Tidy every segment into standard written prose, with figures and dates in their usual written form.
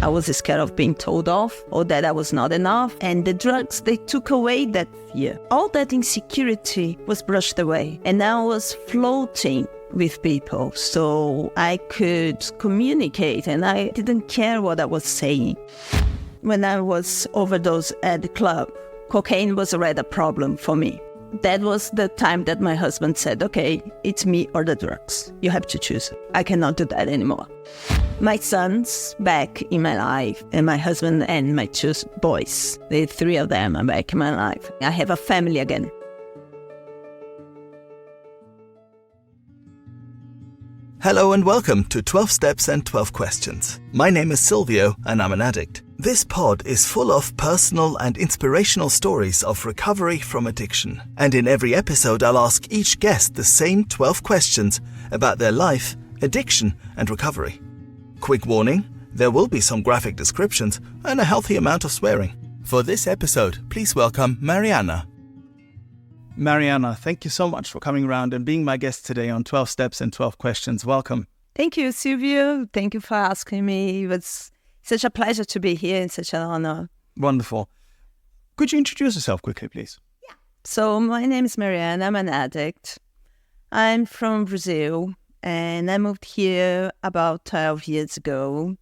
I was scared of being told off or that I was not enough. And the drugs, they took away that fear. All that insecurity was brushed away. And I was floating with people, so I could communicate and I didn't care what I was saying. When I was overdosed at the club, cocaine was already a problem for me. That was the time that my husband said, okay, it's me or the drugs. You have to choose. I cannot do that anymore. My son's back in my life, and my husband and my two boys, the three of them are back in my life. I have a family again. Hello and welcome to 12 Steps and 12 Questions. My name is Silvio and I'm an addict. This pod is full of personal and inspirational stories of recovery from addiction. And in every episode I'll ask each guest the same 12 questions about their life, addiction and recovery. Quick warning, there will be some graphic descriptions and a healthy amount of swearing. For this episode, please welcome Mariana. Mariana, thank you so much for coming around and being my guest today on 12 Steps and 12 Questions. Welcome. Thank you, Silvio. Thank you for asking me. It was such a pleasure to be here and such an honor. Wonderful. Could you introduce yourself quickly, please? Yeah. So my name is Mariana. I'm an addict. I'm from Brazil and I moved here about 12 years ago.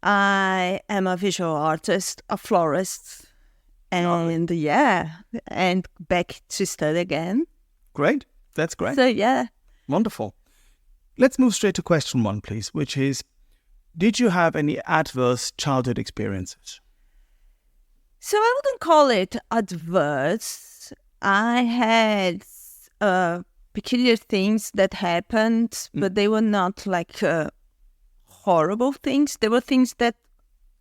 I am a visual artist, a florist. And back to study again. Great. That's great. So, yeah. Wonderful. Let's move straight to question one, please, which is, did you have any adverse childhood experiences? So I wouldn't call it adverse. I had peculiar things that happened, but they were not like horrible things. They were things that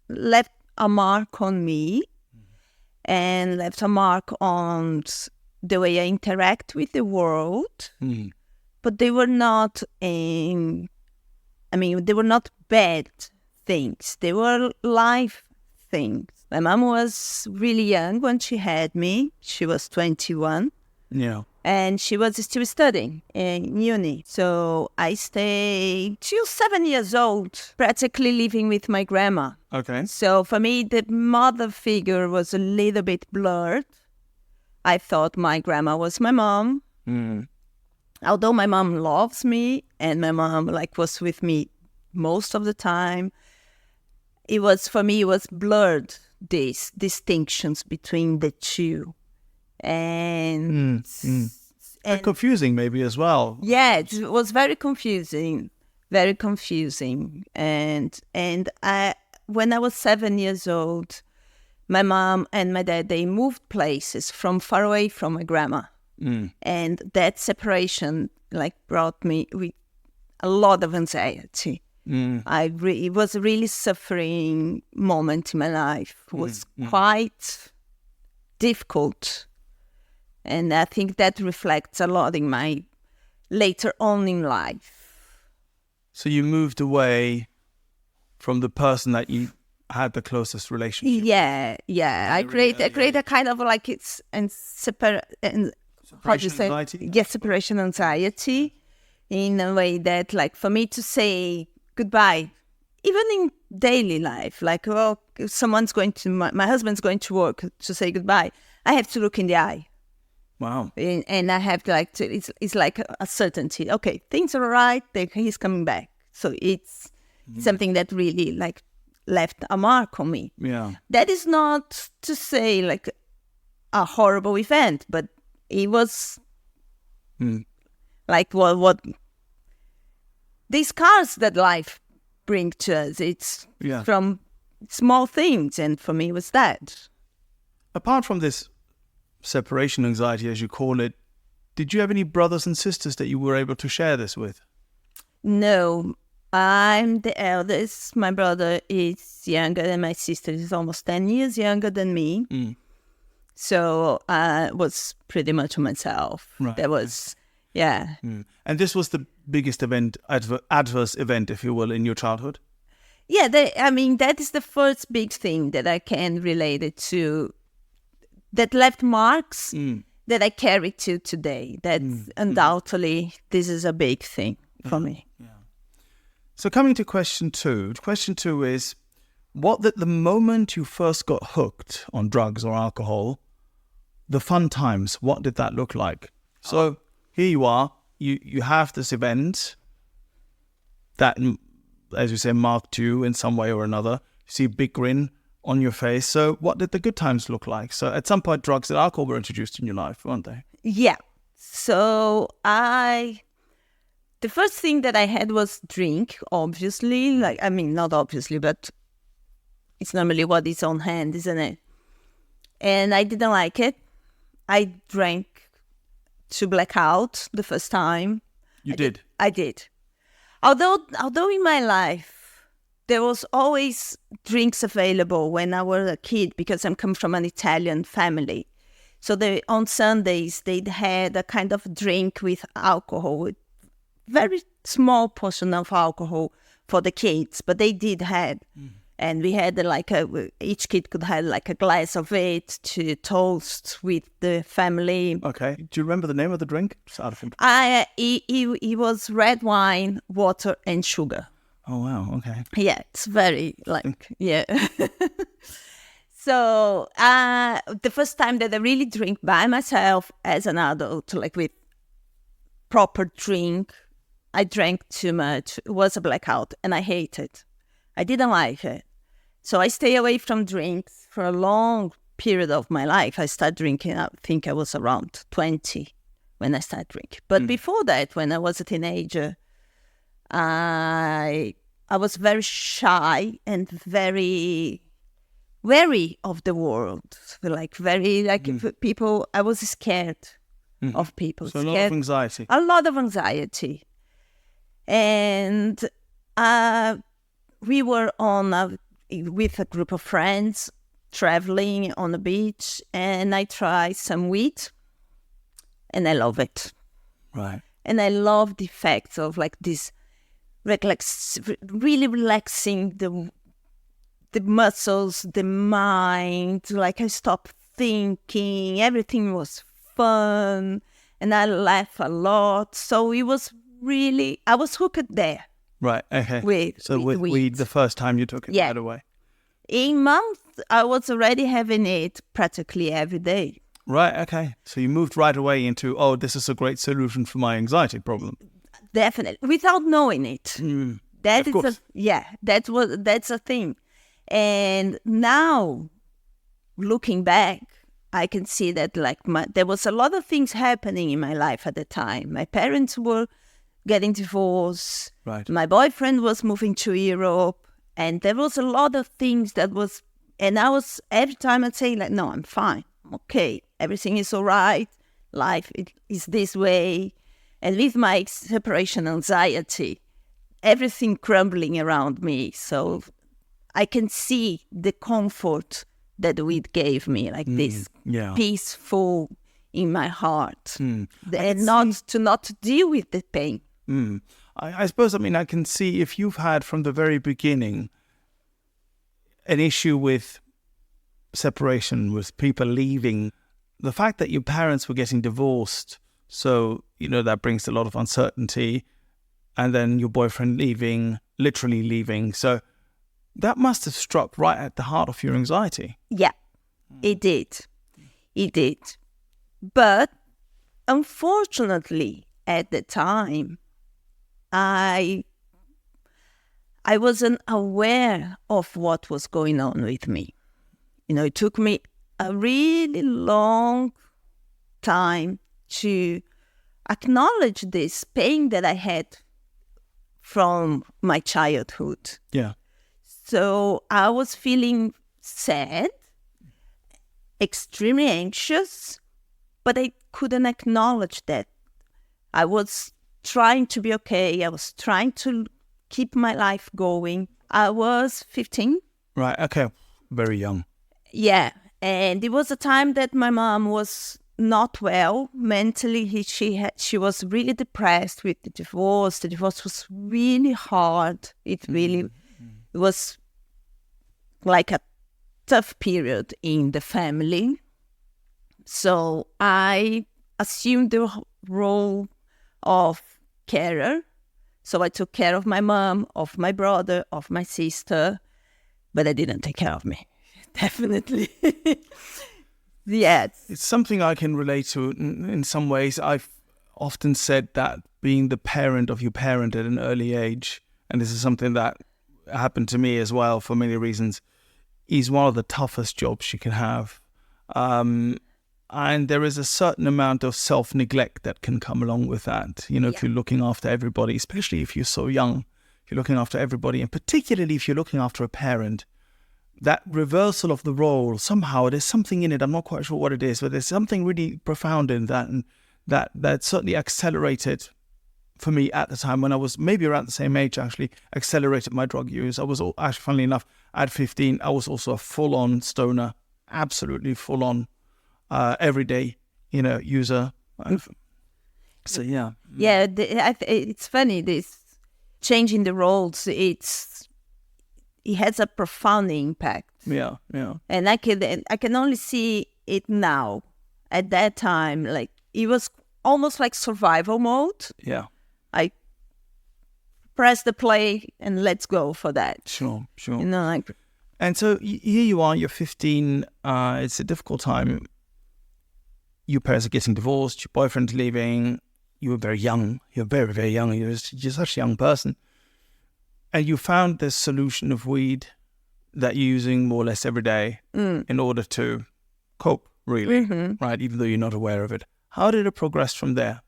left a mark on me. And left a mark on the way I interact with the world. But they were not, they were not bad things. They were life things. My mom was really young when she had me. She was 21. Yeah. And she was still studying in uni. So I stayed till 7 years old, practically living with my grandma. Okay. So for me, the mother figure was a little bit blurred. I thought my grandma was my mom. Although my mom loves me and my mom was with me most of the time, it was blurred, these distinctions between the two. And confusing maybe as well. Yeah, it was very confusing. And when I was 7 years old, my mom and my dad, they moved places from far away from my grandma. And that separation brought me with a lot of anxiety. It was a really suffering moment in my life. It was quite difficult. And I think that reflects a lot in my later on in life. So you moved away from the person that you had the closest relationship with? Yeah. I create a kind of separation anxiety? Yes, separation anxiety in a way that for me to say goodbye, even in daily life, someone's going to, my husband's going to work to say goodbye, I have to look in the eye. Wow. And I have to it's like a certainty. Okay, things are all right. He's coming back. So it's something that really left a mark on me. Yeah. That That is not to say a horrible event, but it was what these scars that life brings to us. It's from small things, and for me it was that. Apart from this separation anxiety, as you call it, did you have any brothers and sisters that you were able to share this with? No, I'm the eldest. My brother is younger and my sister is almost 10 years younger than me. So I was pretty much myself. Right. That was, yeah. And this was the biggest event, adverse event, if you will, in your childhood? Yeah, that is the first big thing that I can relate it to, that left marks that I carry to today. That undoubtedly, this is a big thing for me. Yeah. So coming to question two. Question two is, the moment you first got hooked on drugs or alcohol, the fun times, what did that look like? So here you are, you have this event that, as you say, marked you in some way or another. You see a big grin on your face. So what did the good times look like? So at some point, drugs and alcohol were introduced in your life, weren't they? Yeah. So the first thing that I had was drink, obviously. Not obviously, but it's normally what is on hand, isn't it? And I didn't like it. I drank to black out the first time. You did? I did. Although in my life, there was always drinks available when I was a kid, because I'm come from an Italian family. So on Sundays, they had a kind of drink with alcohol, with very small portion of alcohol for the kids, but they did have. And we had each kid could have like a glass of it to toast with the family. Okay. Do you remember the name of the drink? Just out of interest. It was red wine, water, and sugar. Oh, wow. Okay. Yeah, it's very yeah. So the first time that I really drink by myself as an adult, like with proper drink, I drank too much. It was a blackout, and I hate it. I didn't like it. So I stay away from drinks for a long period of my life. I started drinking, I think I was around 20 when I started drinking. But before that, when I was a teenager, I was very shy and very wary of the world. People, I was scared of people. So a lot of anxiety. A lot of anxiety. And we were with a group of friends traveling on the beach, and I tried some weed, and I love it. Right. And I love the effects of like this, really relaxing the muscles, the mind. Like I stopped thinking, everything was fun, and I laughed a lot. So it was really, I was hooked there. Right, okay. With weed, the first time you took it right away. In months, I was already having it practically every day. Right, okay. So you moved right away into, this is a great solution for my anxiety problem. Definitely, without knowing it. That's a thing. And now, looking back, I can see that there was a lot of things happening in my life at the time. My parents were getting divorced. Right. My boyfriend was moving to Europe, and there was a lot of things and I was, every time I'd say no, I'm fine. I'm okay. Everything is all right. Life is this way. And with my separation anxiety, everything crumbling around me. So I can see the comfort that weed gave me, this peaceful in my heart, and not to deal with the pain. I suppose, I can see if you've had from the very beginning an issue with separation, with people leaving, the fact that your parents were getting divorced, so, that brings a lot of uncertainty, and then your boyfriend literally leaving. So that must have struck right at the heart of your anxiety. Yeah, it did. It did. But unfortunately, at the time, I wasn't aware of what was going on with me. It took me a really long time to acknowledge this pain that I had from my childhood. Yeah. So I was feeling sad, extremely anxious, but I couldn't acknowledge that. I was trying to be okay. I was trying to keep my life going. I was 15. Right, okay. Very young. Yeah, and it was a time that my mom was not well mentally. She was really depressed with the divorce. The divorce was really hard. It was like a tough period in the family. So I assumed the role of carer. So I took care of my mom, of my brother, of my sister. but they didn't take care of me. Definitely. Yes. It's something I can relate to in some ways. I've often said that being the parent of your parent at an early age, and this is something that happened to me as well for many reasons, is one of the toughest jobs you can have. And there is a certain amount of self-neglect that can come along with that. You know, if you're looking after everybody, especially if you're so young, if you're looking after everybody, and particularly if you're looking after a parent, that reversal of the role, somehow there's something in it, I'm not quite sure what it is, but there's something really profound in that, and that certainly accelerated for me at the time when I was maybe around the same age, actually, accelerated my drug use. I was, actually, funnily enough, at 15, I was also a full-on stoner, absolutely full-on, everyday, user. So, yeah. Yeah, it's funny, this changing the roles, it has a profound impact. Yeah. And I can only see it now. At that time, like, it was almost like survival mode. Yeah. I press the play and let's go for that. Sure. And so here you are, you're 15. It's a difficult time. Your parents are getting divorced. Your boyfriend's leaving. You were very young. You're very, very young. You're such a young person. And you found this solution of weed that you're using more or less every day in order to cope, really, right? Even though you're not aware of it. How did it progress from there?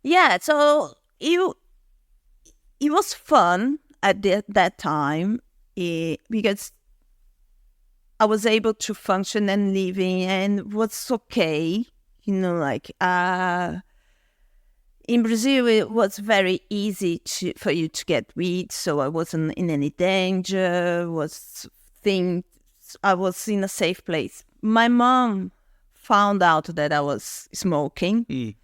Yeah, so it was fun at that time because I was able to function and living and was okay. In Brazil, it was very easy for you to get weed, so I wasn't in any danger. I was in a safe place. My mom found out that I was smoking,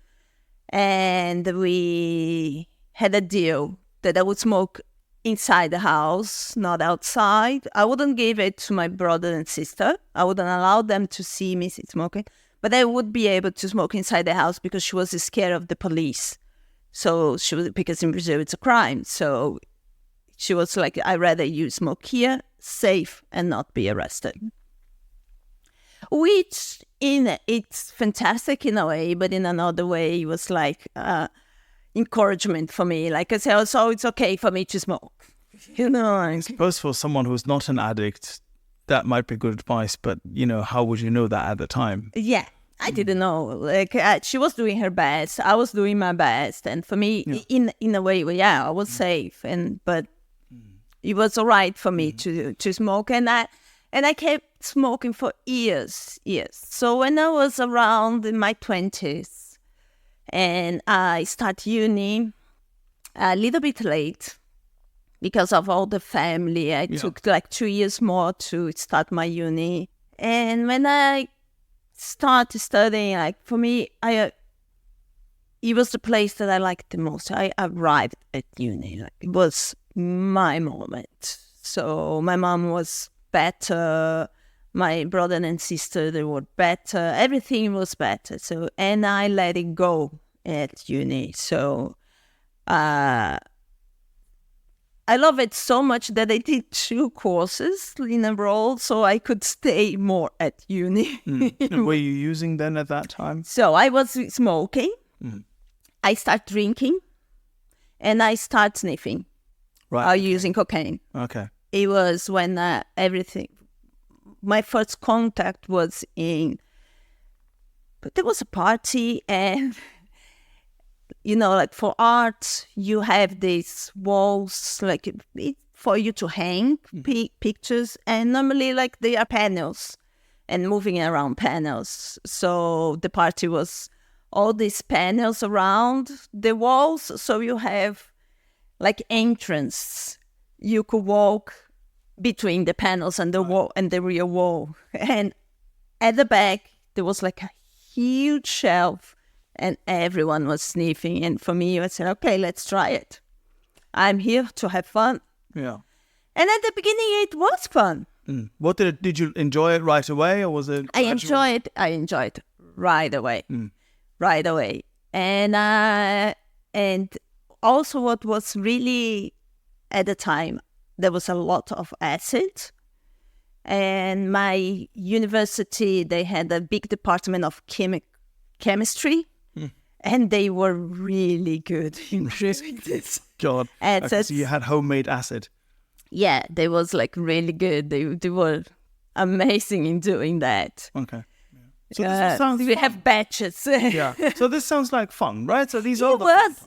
and we had a deal that I would smoke inside the house, not outside. I wouldn't give it to my brother and sister. I wouldn't allow them to see me smoking. But I would be able to smoke inside the house because she was scared of the police. So because in Brazil it's a crime. So she was like, I'd rather you smoke here, safe, and not be arrested. Which it's fantastic in a way, but in another way it was like encouragement for me. Like I said, so it's okay for me to smoke. I suppose for someone who's not an addict, that might be good advice, but, how would you know that at the time? Yeah, I didn't know. Like, she was doing her best. I was doing my best. And for me, in a way, I was safe. But it was all right for me to smoke. And I kept smoking for years. So when I was around in my 20s, and I started uni a little bit late, because of all the family. I took like 2 years more to start my uni. And when I started studying, like for me, it was the place that I liked the most. I arrived at uni. Like, it was my moment. So my mom was better. My brother and sister, they were better. Everything was better. So, and I let it go at uni. So, I love it so much that I did 2 courses in a row so I could stay more at uni. And were you using then at that time? So I was smoking, I started drinking, and I started sniffing. Right. Using cocaine. Okay. It was when my first contact was but there was a party and... like for art, you have these walls, like for you to hang pictures. And normally, like, they are panels and moving around panels. So the party was all these panels around the walls. So you have, like, entrance. You could walk between the panels and the wall and the rear wall. And at the back, there was, like, a huge shelf. And everyone was sniffing. And for me, I said, okay, let's try it. I'm here to have fun. Yeah. And at the beginning, it was fun. What did you enjoy it right away, or was it? I enjoyed it right away. Right away. And also what was really, at the time, there was a lot of acid. And my university, they had a big department of chemistry. And they were really good in doing this. God, And so you had homemade acid. Yeah, they was like really good. They were amazing in doing that. Okay. Yeah. So this sounds we fun. have batches. Yeah. So this sounds like fun, right? So these are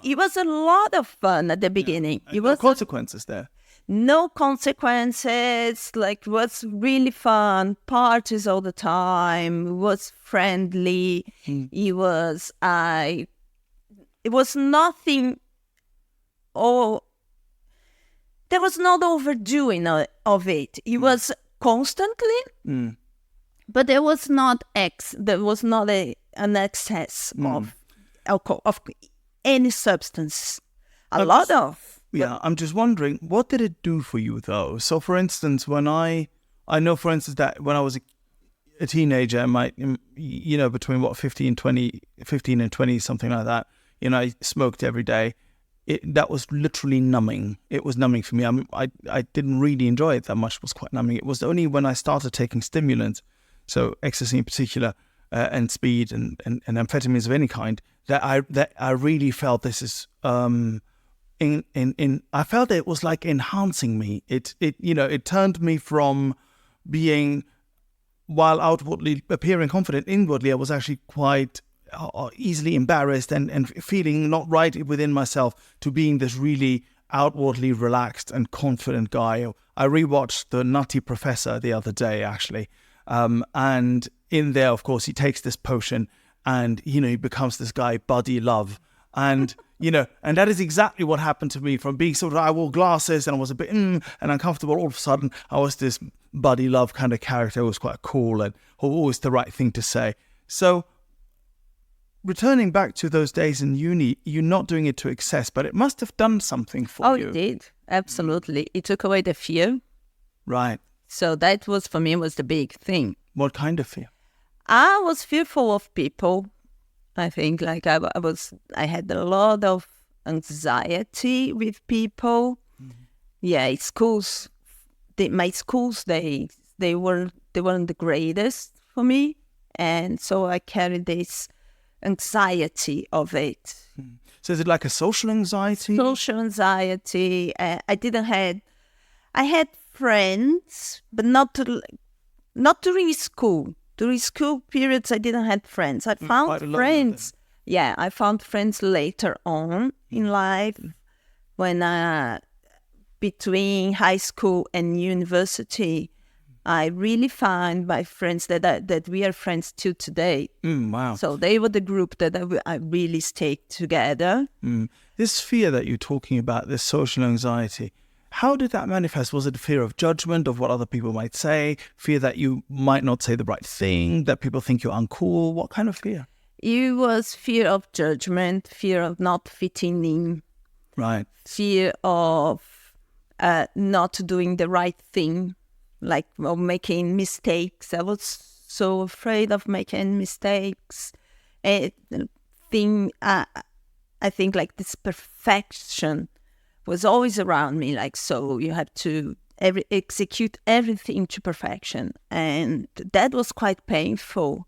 It was a lot of fun at the beginning. Yeah. It was consequences there. no consequences. Like, it was really fun. Parties all the time. It was friendly. It was nothing. There was not overdoing of it. It was constantly, but there was not an excess of alcohol, of any substance. Yeah, I'm just wondering, what did it do for you though? So, for instance, when I know, for instance, that when I was a teenager, between 15 and 20, something like that, I smoked every day. That was literally numbing. It was numbing for me. I didn't really enjoy it that much. It was quite numbing. It was only when I started taking stimulants, so ecstasy in particular, and speed and amphetamines of any kind, that I really felt this is I felt it was like enhancing me. It turned me from being, while outwardly appearing confident, inwardly I was actually quite easily embarrassed and feeling not right within myself, to being this really outwardly relaxed and confident guy. I rewatched The Nutty Professor the other day, actually, and in there, of course, he takes this potion and he becomes this guy, Buddy Love, and and that is exactly what happened to me. From being sort of, I wore glasses and I was a bit and uncomfortable, all of a sudden I was this Buddy Love kind of character who was quite cool and always the right thing to say. So returning back to those days in uni, you're not doing it to excess, but it must have done something for you. Oh, it did. Absolutely. It took away the fear. Right. So that was, for me, was the big thing. What kind of fear? I was fearful of people. I think like I had a lot of anxiety with people. Yeah, schools, my schools, they weren't the greatest for me. And so I carried this anxiety of it. So is it like a social anxiety? Social anxiety. I had friends, but not during school. During school periods, I didn't have friends. I found friends. Yeah, I found friends later on in life, when between high school and university. I really find my friends that we are friends till today. Wow. So they were the group that I really stayed together. This fear that you're talking about, this social anxiety, how did that manifest? Was it fear of judgment, of what other people might say? Fear that you might not say the right thing, that people think you're uncool? What kind of fear? It was fear of judgment, fear of not fitting in. Right. Fear of not doing the right thing, like making mistakes. I was so afraid of making mistakes. I think like this perfection was always around me. Like, so you have to execute everything to perfection. And that was quite painful,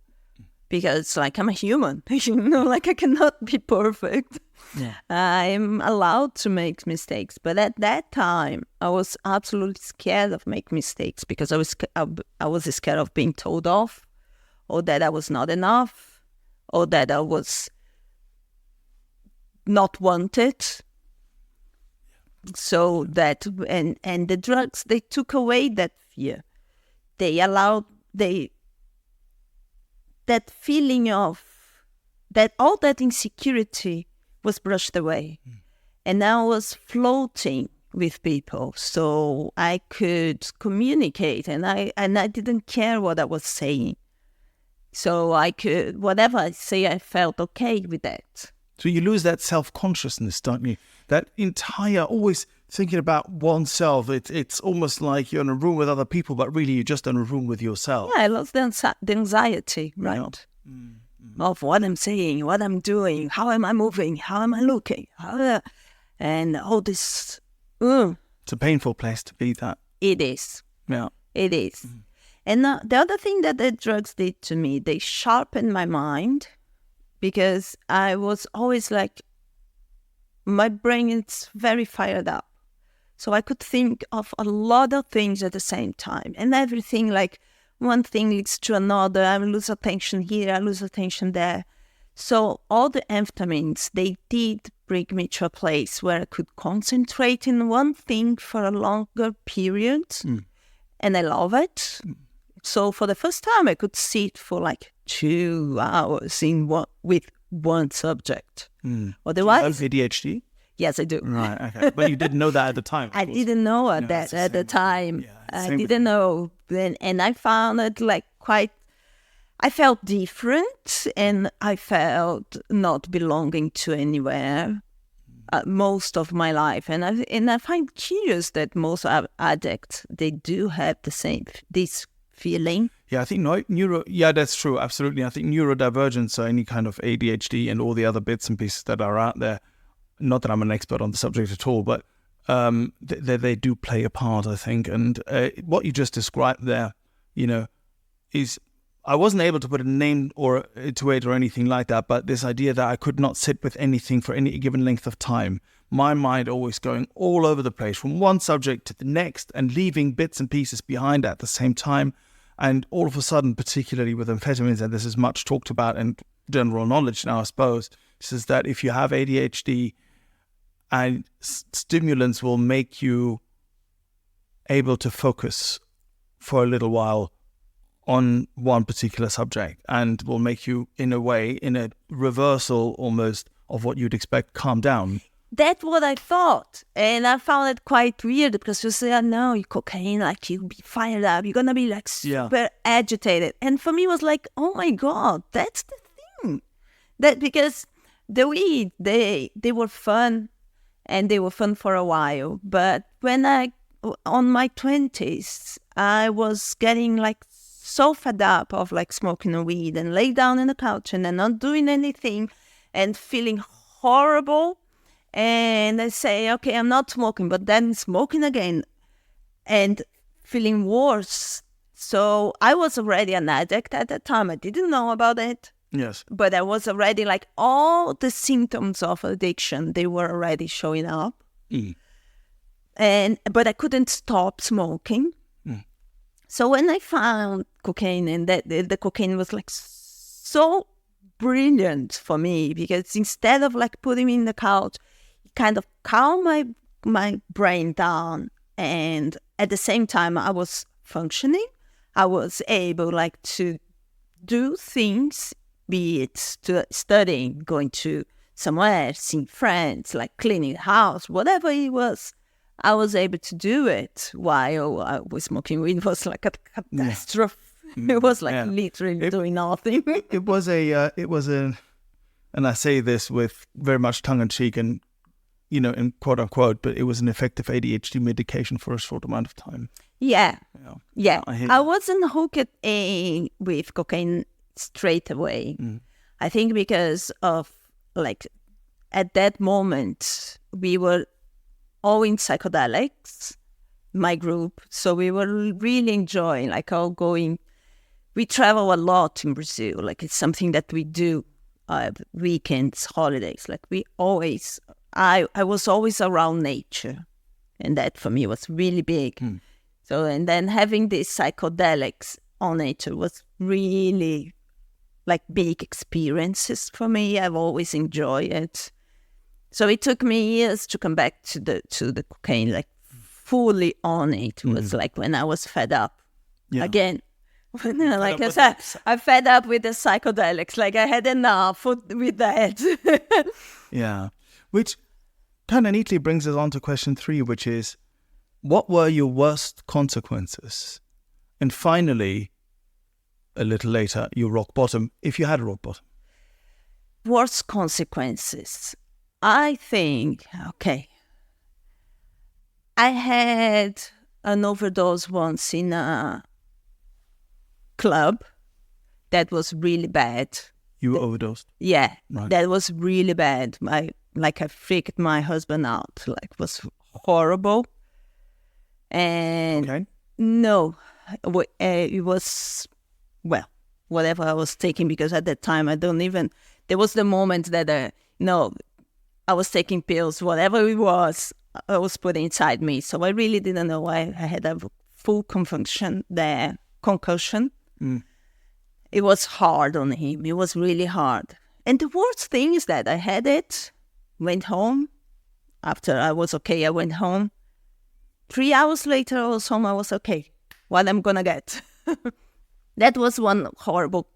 because like I'm a human, like I cannot be perfect. Yeah. I'm allowed to make mistakes. But at that time, I was absolutely scared of making mistakes, because I was scared of being told off, or that I was not enough, or that I was not wanted. So that, and the drugs, they took away that fear. They allowed, that feeling of, that all that insecurity was brushed away. And I was floating with people, so I could communicate, and I didn't care what I was saying. So I could, whatever I say, I felt okay with that. So you lose that self-consciousness, don't you? That entire, always thinking about oneself. It's almost like you're in a room with other people, but really you're just in a room with yourself. Yeah, I lost the anxiety, right? Yeah. Of what I'm saying, what I'm doing, how am I moving, how am I looking, and all this. It's a painful place to be, that. It is. Yeah. It is. And the other thing that the drugs did to me, they sharpened my mind, because I was always like, my brain is very fired up. So I could think of a lot of things at the same time, and everything, like one thing leads to another. I lose attention here, I lose attention there. So all the amphetamines, they did bring me to a place where I could concentrate in one thing for a longer period. And I love it. So for the first time, I could sit for like 2 hours with one subject. Otherwise, Do you have ADHD? Yes, I do. Right, okay. But you didn't know that at the time. I didn't know that at the time. Yeah, I didn't know. And I found it like I felt different, and I felt not belonging to anywhere most of my life. And I find curious that most addicts, they do have this feeling. Yeah, I think that's true, absolutely. I think neurodivergence, or any kind of ADHD and all the other bits and pieces that are out there, not that I'm an expert on the subject at all, but they do play a part, I think. And what you just described there, is, I wasn't able to put a name to it or anything like that, but this idea that I could not sit with anything for any given length of time, my mind always going all over the place from one subject to the next and leaving bits and pieces behind at the same time. And all of a sudden, particularly with amphetamines, and this is much talked about in general knowledge now, I suppose, is that if you have ADHD, and stimulants will make you able to focus for a little while on one particular subject, and will make you, in a reversal almost of what you'd expect, calm down. That's what I thought. And I found it quite weird, because you say, no, you cocaine, like you'll be fired up. You're going to be like super agitated. And for me, it was like, oh my God, that's the thing. That because the weed, they were fun, and they were fun for a while. But when on my 20s, I was getting like so fed up of like smoking a weed and lay down in the couch and then not doing anything and feeling horrible. And I say, okay, I'm not smoking, but then smoking again and feeling worse. So I was already an addict at that time. I didn't know about it. Yes. But I was already like, all the symptoms of addiction, they were already showing up. But I couldn't stop smoking. So when I found cocaine, and that the cocaine was like so brilliant for me, because instead of like putting me in the couch, it kind of calmed my brain down. And at the same time, I was functioning. I was able like to do things, be it studying, going to somewhere, seeing friends, like cleaning the house, whatever it was. I was able to do it while I was smoking weed. It was like a catastrophe. It was like literally doing nothing. It was and I say this with very much tongue in cheek and, in quote unquote, but it was an effective ADHD medication for a short amount of time. Yeah. I wasn't hooked with cocaine straight away. I think because of like, at that moment, we were all in psychedelics, my group. So we were really enjoying, like all going. We travel a lot in Brazil. Like it's something that we do, weekends, holidays. Like I was always around nature. And that for me was really big. So, and then having these psychedelics on nature was really like big experiences for me. I've always enjoyed it. So it took me years to come back to the cocaine, like fully on it. It was like when I was fed up again. Like I said, I'm fed up with the psychedelics. Like I had enough with that. Yeah. Which kind of neatly brings us on to question 3, which is, what were your worst consequences? And finally, a little later, your rock bottom, if you had a rock bottom. Worst consequences. I think, okay, I had an overdose once in a club that was really bad. You overdosed? Yeah, right. That was really bad. I freaked my husband out. Like, it was horrible. And Okay. no, it was, well, whatever I was taking, because at that time there was the moment that, no, I was taking pills, whatever it was, I was putting inside me. So I really didn't know. I had a full concussion. It was hard on him. It was really hard. And the worst thing is that I had it, went home. After I was okay, I went home. 3 hours later, I was home. I was okay. What I'm going to get? That was one horrible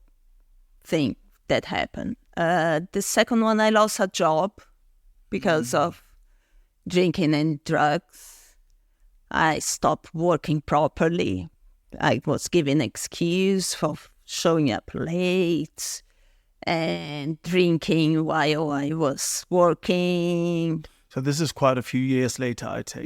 thing that happened. The second one, I lost a job because of drinking and drugs. I stopped working properly. I was given excuse for showing up late and drinking while I was working. So this is quite a few years later, I take.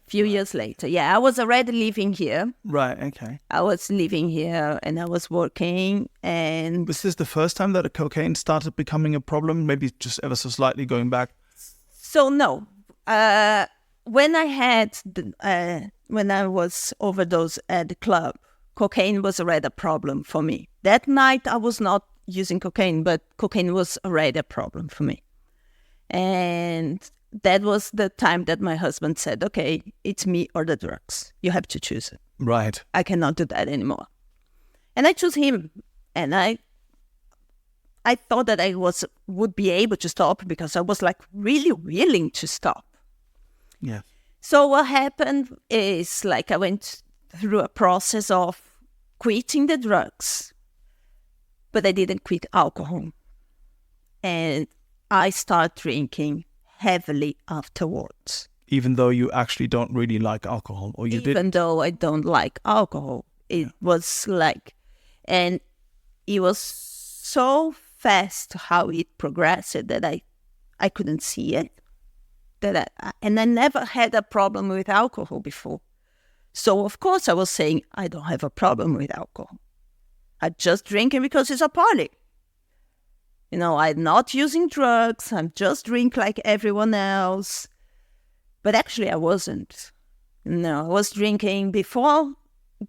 Few years later. Yeah, I was already living here. Right, okay. I was living here and I was working. And Was this the first time that cocaine started becoming a problem? Maybe just ever so slightly going back? so no, when I was overdosed at the club, cocaine was already a problem for me. That night I was not using cocaine, but cocaine was already a problem for me. And that was the time that my husband said, okay, it's me or the drugs. You have to choose it. Right. I cannot do that anymore. And I chose him. And I thought that I would be able to stop because I was like really willing to stop. Yeah. So what happened is like I went through a process of quitting the drugs, but I didn't quit alcohol. And I started drinking heavily afterwards. Even though you actually don't really like alcohol, or you did? Even though I don't like alcohol. It was like, and it was so fast how it progressed that I couldn't see it. And I never had a problem with alcohol before. So, of course, I was saying, I don't have a problem with alcohol. I'm just drinking because it's a party. You know, I'm not using drugs. I'm just drink like everyone else. But actually, I wasn't. No, I was drinking before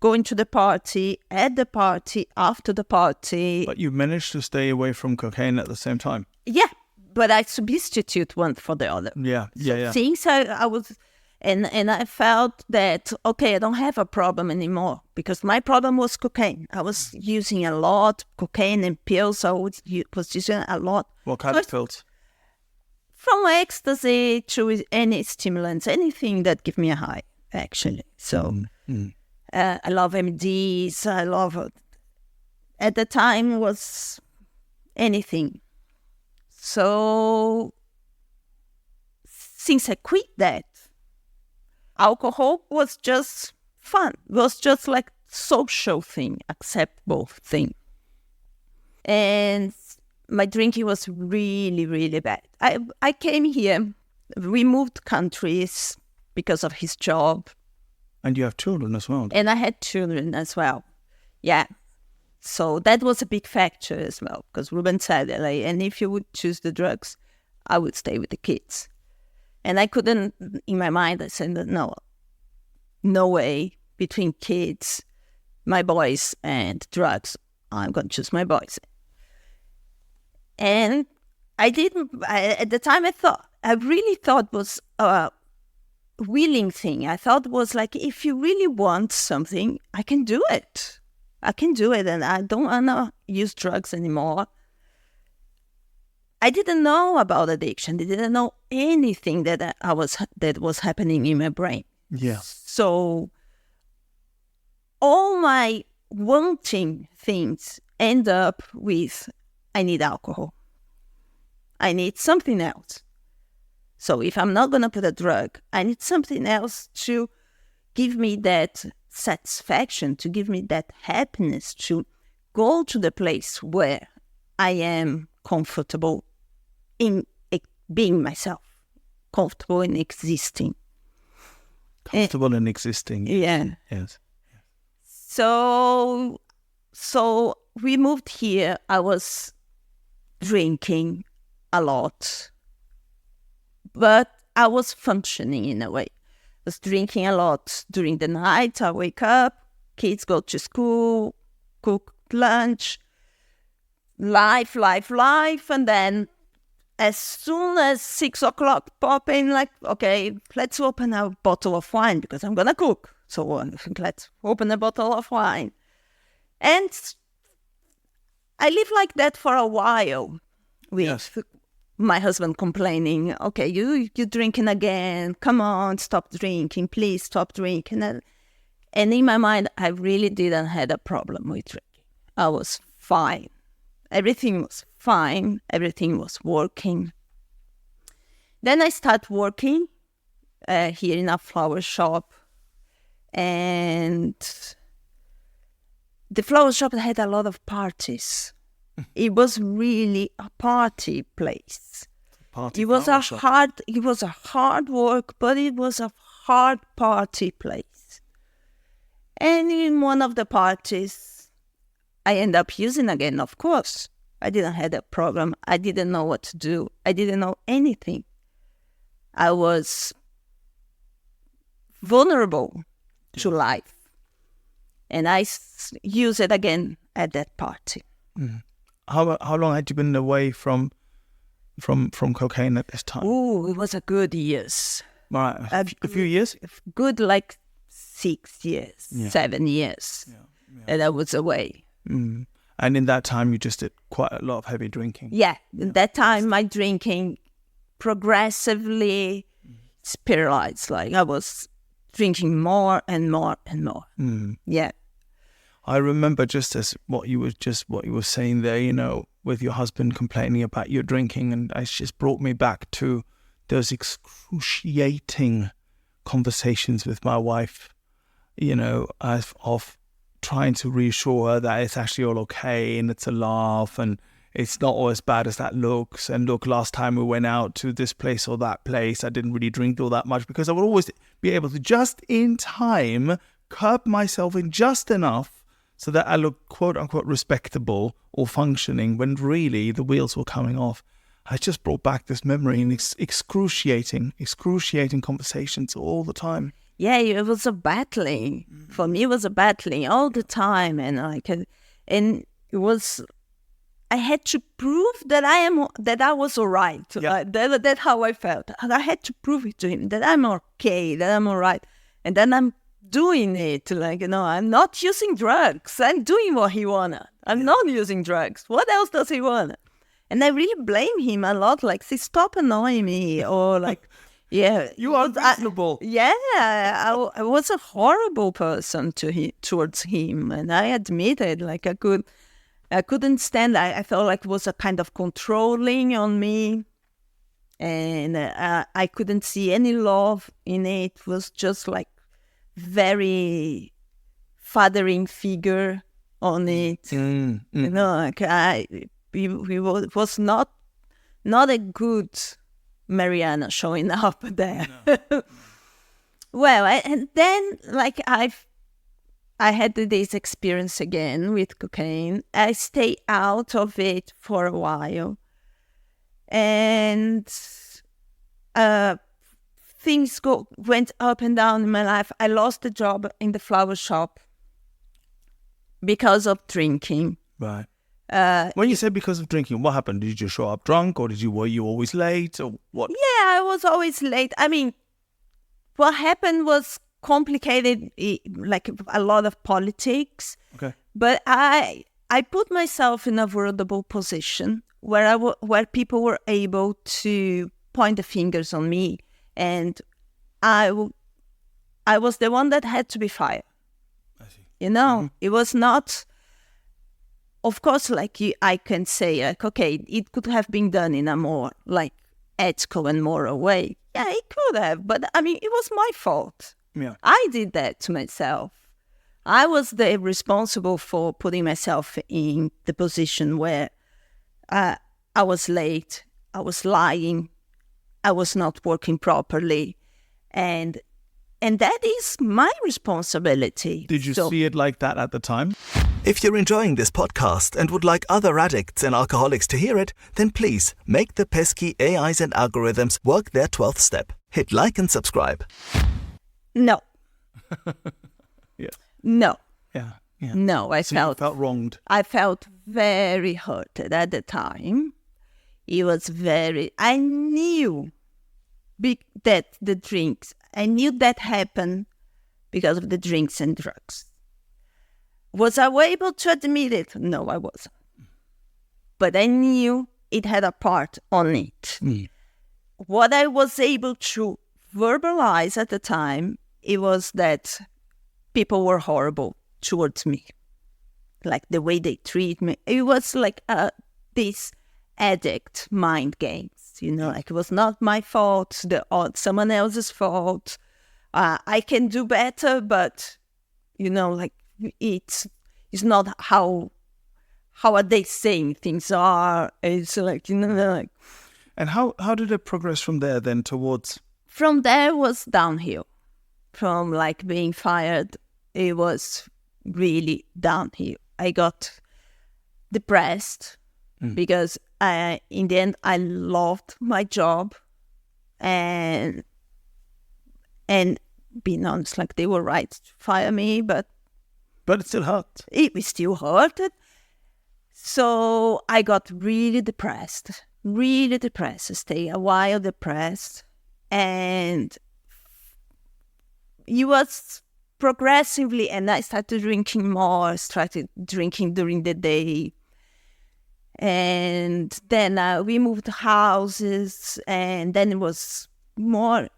going to the party, at the party, after the party. But you managed to stay away from cocaine at the same time? Yeah, but I substitute one for the other. Yeah. Since I was... And I felt that, okay, I don't have a problem anymore because my problem was cocaine. I was using a lot, cocaine and pills. I was using a lot. What kind of pills? From ecstasy to any stimulants, anything that give me a high, actually. So I love MDs. I love it. At the time was anything. So since I quit that, alcohol was just fun. It was just like social thing, acceptable thing. And my drinking was really, really bad. I came here, we moved countries because of his job. And you have children as well. And I had children as well. Yeah. So that was a big factor as well. Because Ruben said, like, and if you would choose the drugs, I would stay with the kids. And I couldn't, in my mind, I said, no way, between kids, my boys, and drugs, I'm going to choose my boys. And at the time I really thought was a willing thing. I thought it was like, if you really want something, I can do it. And I don't want to use drugs anymore. I didn't know about addiction. I didn't know anything that was happening in my brain. Yeah. So all my wanting things end up with, I need alcohol. I need something else. So if I'm not going to put a drug, I need something else to give me that satisfaction, to give me that happiness, to go to the place where I am comfortable in being myself, comfortable in existing. Comfortable in existing. Yeah. Yes. So we moved here. I was drinking a lot, but I was functioning in a way. was drinking a lot during the night. I wake up, kids go to school, cook lunch, life, and then as soon as 6 o'clock pop in, like, okay, let's open a bottle of wine because I'm gonna cook. So let's open a bottle of wine. And I lived like that for a while with my husband complaining, okay, you're drinking again. Come on, stop drinking. Please stop drinking. And in my mind, I really didn't have a problem with drinking. I was fine. Everything was fine. Everything was working. Then I started working here in a flower shop. And the flower shop had a lot of parties. It was really a party place. It was a hard work, but it was a hard party place. And in one of the parties, I ended up using again, of course. I didn't have a program. I didn't know what to do. I didn't know anything. I was vulnerable to life. And I used it again at that party. Mm. How long had you been away from cocaine at this time? Oh, it was a good years. Right, a few years? Good, like 6 years, 7 years. And I was away. Mm. And in that time, you just did quite a lot of heavy drinking. Yeah, in that time, my drinking progressively spiralized. Like I was drinking more and more and more. Mm. Yeah. I remember just as what you were saying there, you know, with your husband complaining about your drinking, and it just brought me back to those excruciating conversations with my wife, you know, of trying to reassure her that it's actually all okay and it's a laugh and it's not all as bad as that looks. And look, last time we went out to this place or that place, I didn't really drink all that much because I would always be able to just in time curb myself in just enough so that I look quote unquote respectable or functioning when really the wheels were coming off. I just brought back this memory and excruciating conversations all the time. Yeah, it was a battling. For me, it was a battling all the time. And it was, I had to prove that I was all right. Yeah. That's how I felt. I had to prove it to him that I'm okay, that I'm all right. And then I'm doing it, like, you know, I'm not using drugs. I'm doing what he wanted. I'm not using drugs. What else does he want? And I really blame him a lot, like, say, stop annoying me, or like, yeah. You are reasonable. I was a horrible person towards him, and I admitted, like, I couldn't stand. I felt like it was a kind of controlling on me, and I couldn't see any love in it. It was just like very fathering figure on it. You know, like he was not a good Mariana showing up there. No. Well, and then like I had this experience again with cocaine. I stayed out of it for a while, and things went up and down in my life. I lost the job in the flower shop because of drinking. Right. When you say because of drinking, what happened? Did you just show up drunk, or were you always late, or what? Yeah, I was always late. I mean, what happened was complicated, like a lot of politics. Okay. But I put myself in a vulnerable position where people were able to point the fingers on me, and I was the one that had to be fired. I see. You know, It was not. Of course, like I can say, like, okay, it could have been done in a more like ethical and moral way. Yeah, it could have, but I mean, it was my fault. Yeah, I did that to myself. I was responsible for putting myself in the position where I was late, I was lying, I was not working properly, and that is my responsibility. Did you see it like that at the time? If you're enjoying this podcast and would like other addicts and alcoholics to hear it, then please make the pesky AIs and algorithms work their 12th step. Hit like and subscribe. No, Yeah. no, Yeah. Yeah. no. So you felt wronged. I felt very hurt at the time. It was I knew that the drinks, I knew that happened because of the drinks and drugs. Was I able to admit it? No, I wasn't. But I knew it had a part on it. What I was able to verbalize at the time, it was that people were horrible towards me. Like the way they treat me. It was like this addict mind games, like it was not my fault, someone else's fault. I can do better, but, like it's not how are they saying things are. It's like, like. And how did it progress from there then towards? From there was downhill. From like being fired, it was really downhill. I got depressed because in the end I loved my job, and being honest, like they were right to fire me, but it still hurt. It still hurted. So I got really depressed. I stayed a while depressed, and it was progressively, and I started drinking more, started drinking during the day. And then we moved houses, and then it was more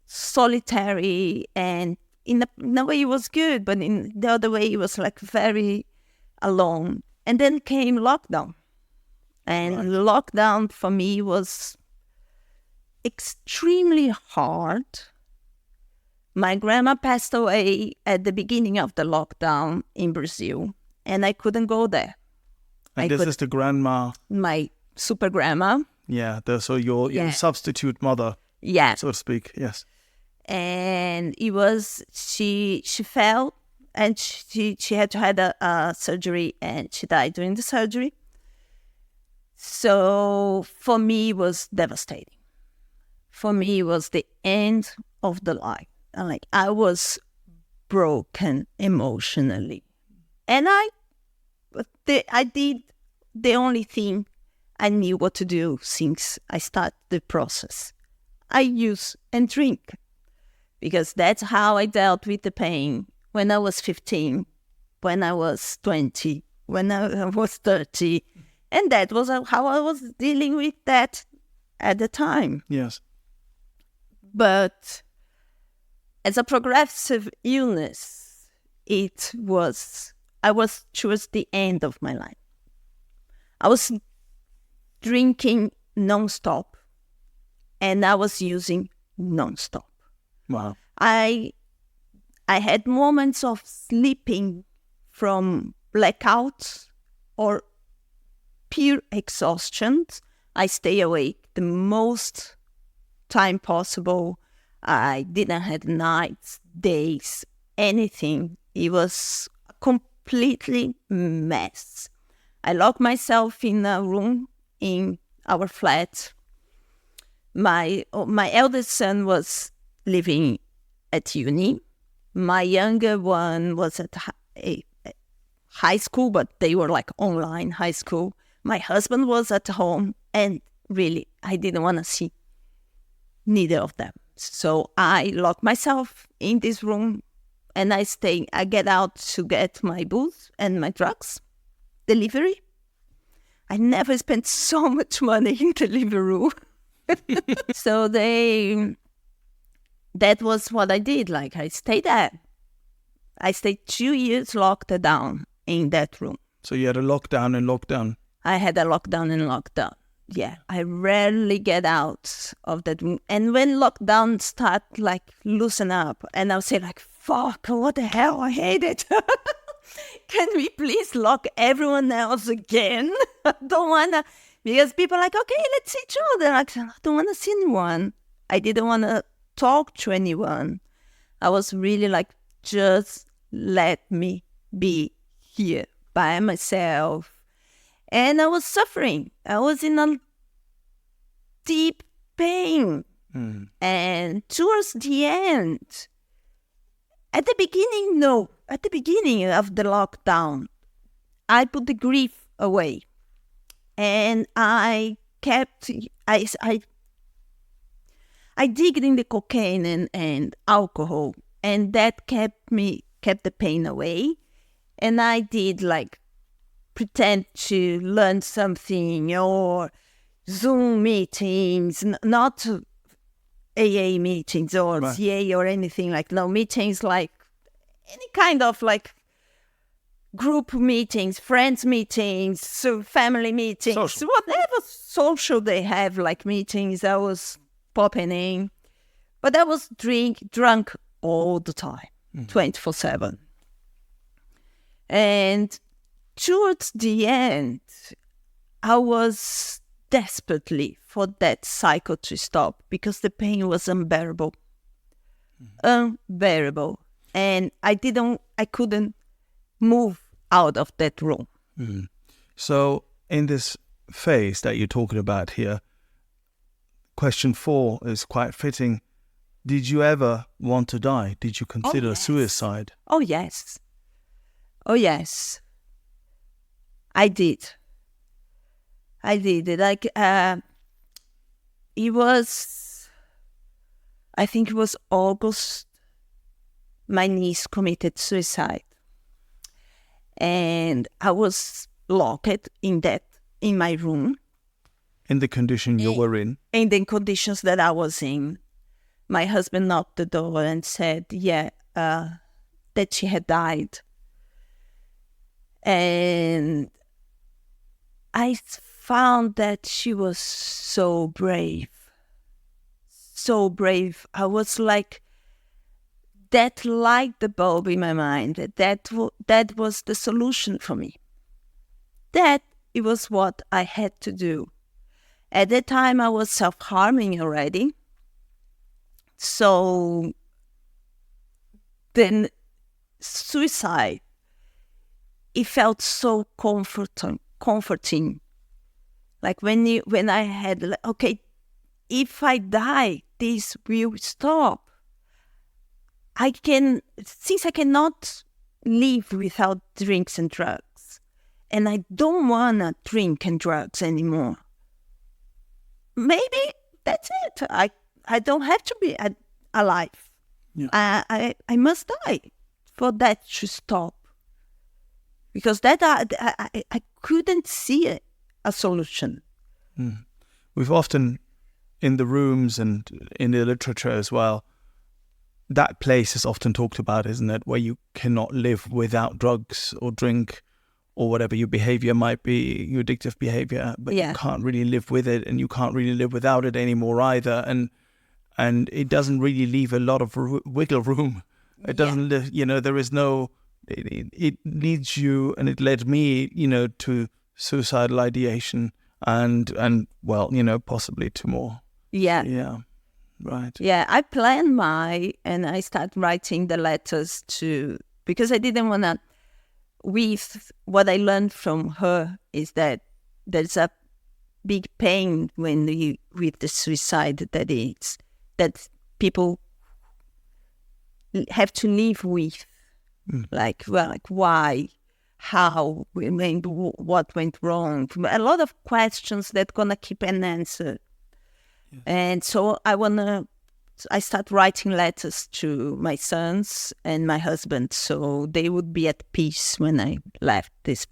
solitary, and in a way it was good, but in the other way it was like very alone. And then came lockdown. And lockdown for me was extremely hard. My grandma passed away at the beginning of the lockdown in Brazil, and I couldn't go there. And this is the grandma? My super grandma. Yeah, so your substitute mother, so to speak, yes. And it was, she fell, and she had to have a surgery, and she died during the surgery. So for me, it was devastating. For me, it was the end of the line. Like I was broken emotionally, and I did the only thing I knew what to do since I started the process. I use and drink, because that's how I dealt with the pain when I was 15, when I was 20, when I was 30, and that was how I was dealing with that at the time. Yes. But as a progressive illness, I was towards the end of my life. I was drinking non-stop, and I was using non-stop. Wow. I had moments of sleeping from blackouts or pure exhaustion. I stay awake the most time possible. I didn't have nights, days, anything. It was a completely mess. I locked myself in a room in our flat. My eldest son was living at uni. My younger one was at a high school, but they were like online high school. My husband was at home, and really, I didn't want to see neither of them. So I locked myself in this room, and I get out to get my booze and my drugs, delivery. I never spent so much money in Deliveroo. So that was what I did. Like I stayed there. I stayed 2 years locked down in that room. So you had a lockdown and lockdown. I had a lockdown and lockdown. Yeah, I rarely get out of that room. And when lockdown start like loosen up, and I'll say like, fuck, what the hell, I hate it. Can we please lock everyone else again? I don't want to, because people are like, okay, let's see each other. Like, I don't want to see anyone. I didn't want to talk to anyone. I was really like, just let me be here by myself. And I was suffering. I was in a deep pain. And towards the end, at the beginning of the lockdown, I put the grief away. And I digged in the cocaine and alcohol, and that kept the pain away. And I did pretend to learn something, or Zoom meetings, not AA meetings or Right. CA or anything meetings like any kind of group meetings, friends meetings, so family meetings, Social. whatever social they have, meetings, I was popping in. But I was drunk all the time, 24/7. And towards the end, I was desperately for that cycle to stop because the pain was unbearable. Unbearable. And I couldn't move out of that room. So in this phase that you're talking about here, question 4 is quite fitting. Did you ever want to die? Did you consider yes. suicide? Oh, yes. Oh, yes. I did. I think it was August, my niece committed suicide. And I was locked in my room. In the condition you were in? In the conditions that I was in. My husband knocked the door and said, that she had died. And I found that she was so brave. So brave. I was that light the bulb in my mind. That was the solution for me. That it was what I had to do. At that time, I was self-harming already. So then suicide, it felt so comforting. When I had, okay, if I die, this will stop. Since I cannot live without drinks and drugs, and I don't want to drink and drugs anymore, maybe that's it. I don't have to be alive. Yeah. I must die for that to stop. Because that I couldn't see a solution. We've often, in the rooms and in the literature as well, that place is often talked about, isn't it? Where you cannot live without drugs or drink or whatever your behavior might be, your addictive behavior, but you can't really live with it, and you can't really live without it anymore either. And it doesn't really leave a lot of wiggle room. It doesn't, there is no, it leads you, and it led me, to suicidal ideation and possibly to more. Yeah. Yeah. Right. Yeah, I planned and I started writing the letters because I didn't want to, with what I learned from her is that there's a big pain with the suicide that people have to live with. Why, how, what went wrong? A lot of questions that gonna keep unanswered. Yes. And so I start writing letters to my sons and my husband, so they would be at peace when I left this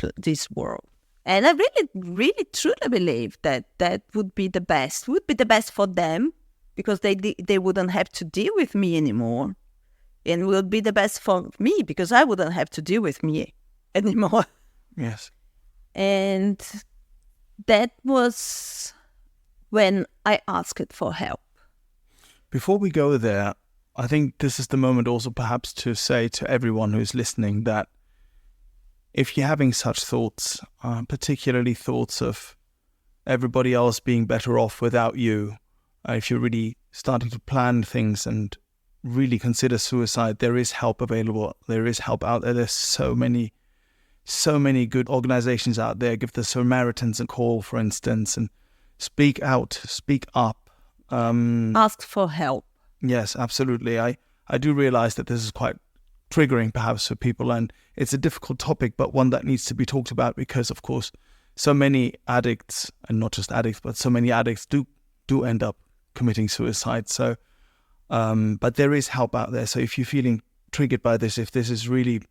world. And I really, really, truly believe that would be the best. Would be the best for them, because they wouldn't have to deal with me anymore. And would be the best for me, because I wouldn't have to deal with me anymore. Yes. And that was when I asked for help. Before we go there, I think this is the moment also perhaps to say to everyone who's listening that if you're having such thoughts, particularly thoughts of everybody else being better off without you, if you're really starting to plan things and really consider suicide, there is help available. There is help out there. There's so many good organizations out there. Give the Samaritans a call, for instance, and speak out, speak up. Ask for help. Yes, absolutely. I do realize that this is quite triggering perhaps for people, and it's a difficult topic, but one that needs to be talked about because, of course, so many addicts, and not just addicts, but so many addicts do end up committing suicide. So, but there is help out there. So if you're feeling triggered by this, if this is really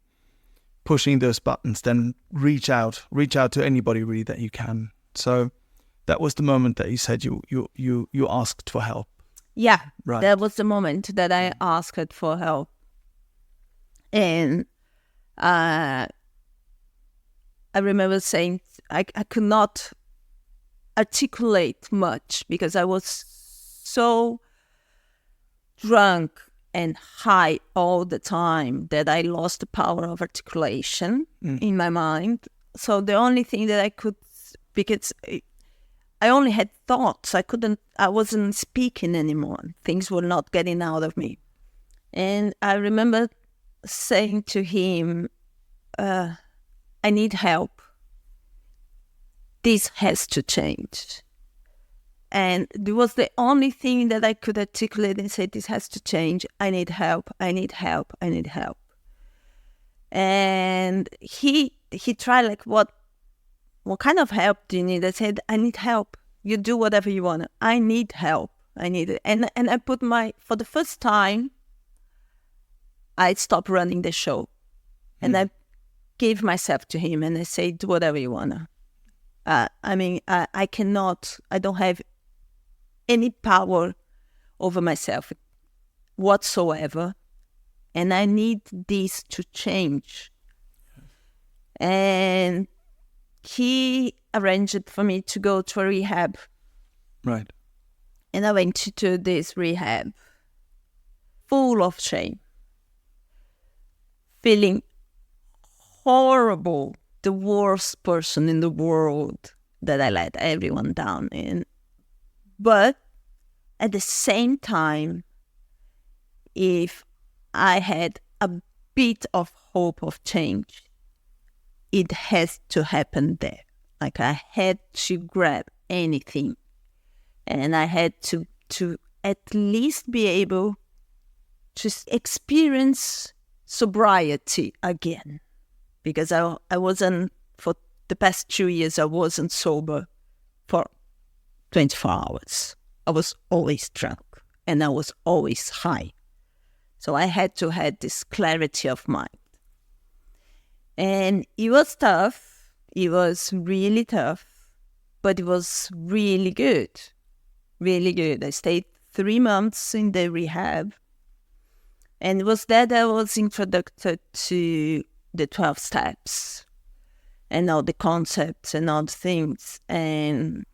pushing those buttons, then reach out to anybody really that you can. So that was the moment that you said you asked for help. Yeah, right. That was the moment that I asked for help. And I remember saying I could not articulate much because I was so drunk and high all the time that I lost the power of articulation in my mind. So the only thing that I could, because I only had thoughts, I wasn't speaking anymore. Things were not getting out of me. And I remember saying to him, I need help. This has to change. And it was the only thing that I could articulate and say, this has to change. I need help. I need help. I need help. And he tried like, what kind of help do you need? I said, I need help. You do whatever you want. I need help. I need it. And I put for the first time, I stopped running the show. And I gave myself to him and I said, do whatever you want. I don't have any power over myself whatsoever. And I need this to change. And he arranged for me to go to a rehab. Right. And I went to this rehab full of shame. Feeling horrible, the worst person in the world that I let everyone down in. But at the same time, if I had a bit of hope of change, it has to happen there. Like I had to grab anything. And I had to at least be able to experience sobriety again. Because I wasn't, for the past 2 years, I wasn't sober for 24 hours. I was always drunk and I was always high. So I had to have this clarity of mind. And it was tough. It was really tough, but it was really good. Really good. I stayed 3 months in the rehab. And it was there that I was introduced to the 12 steps and all the concepts and all the things. And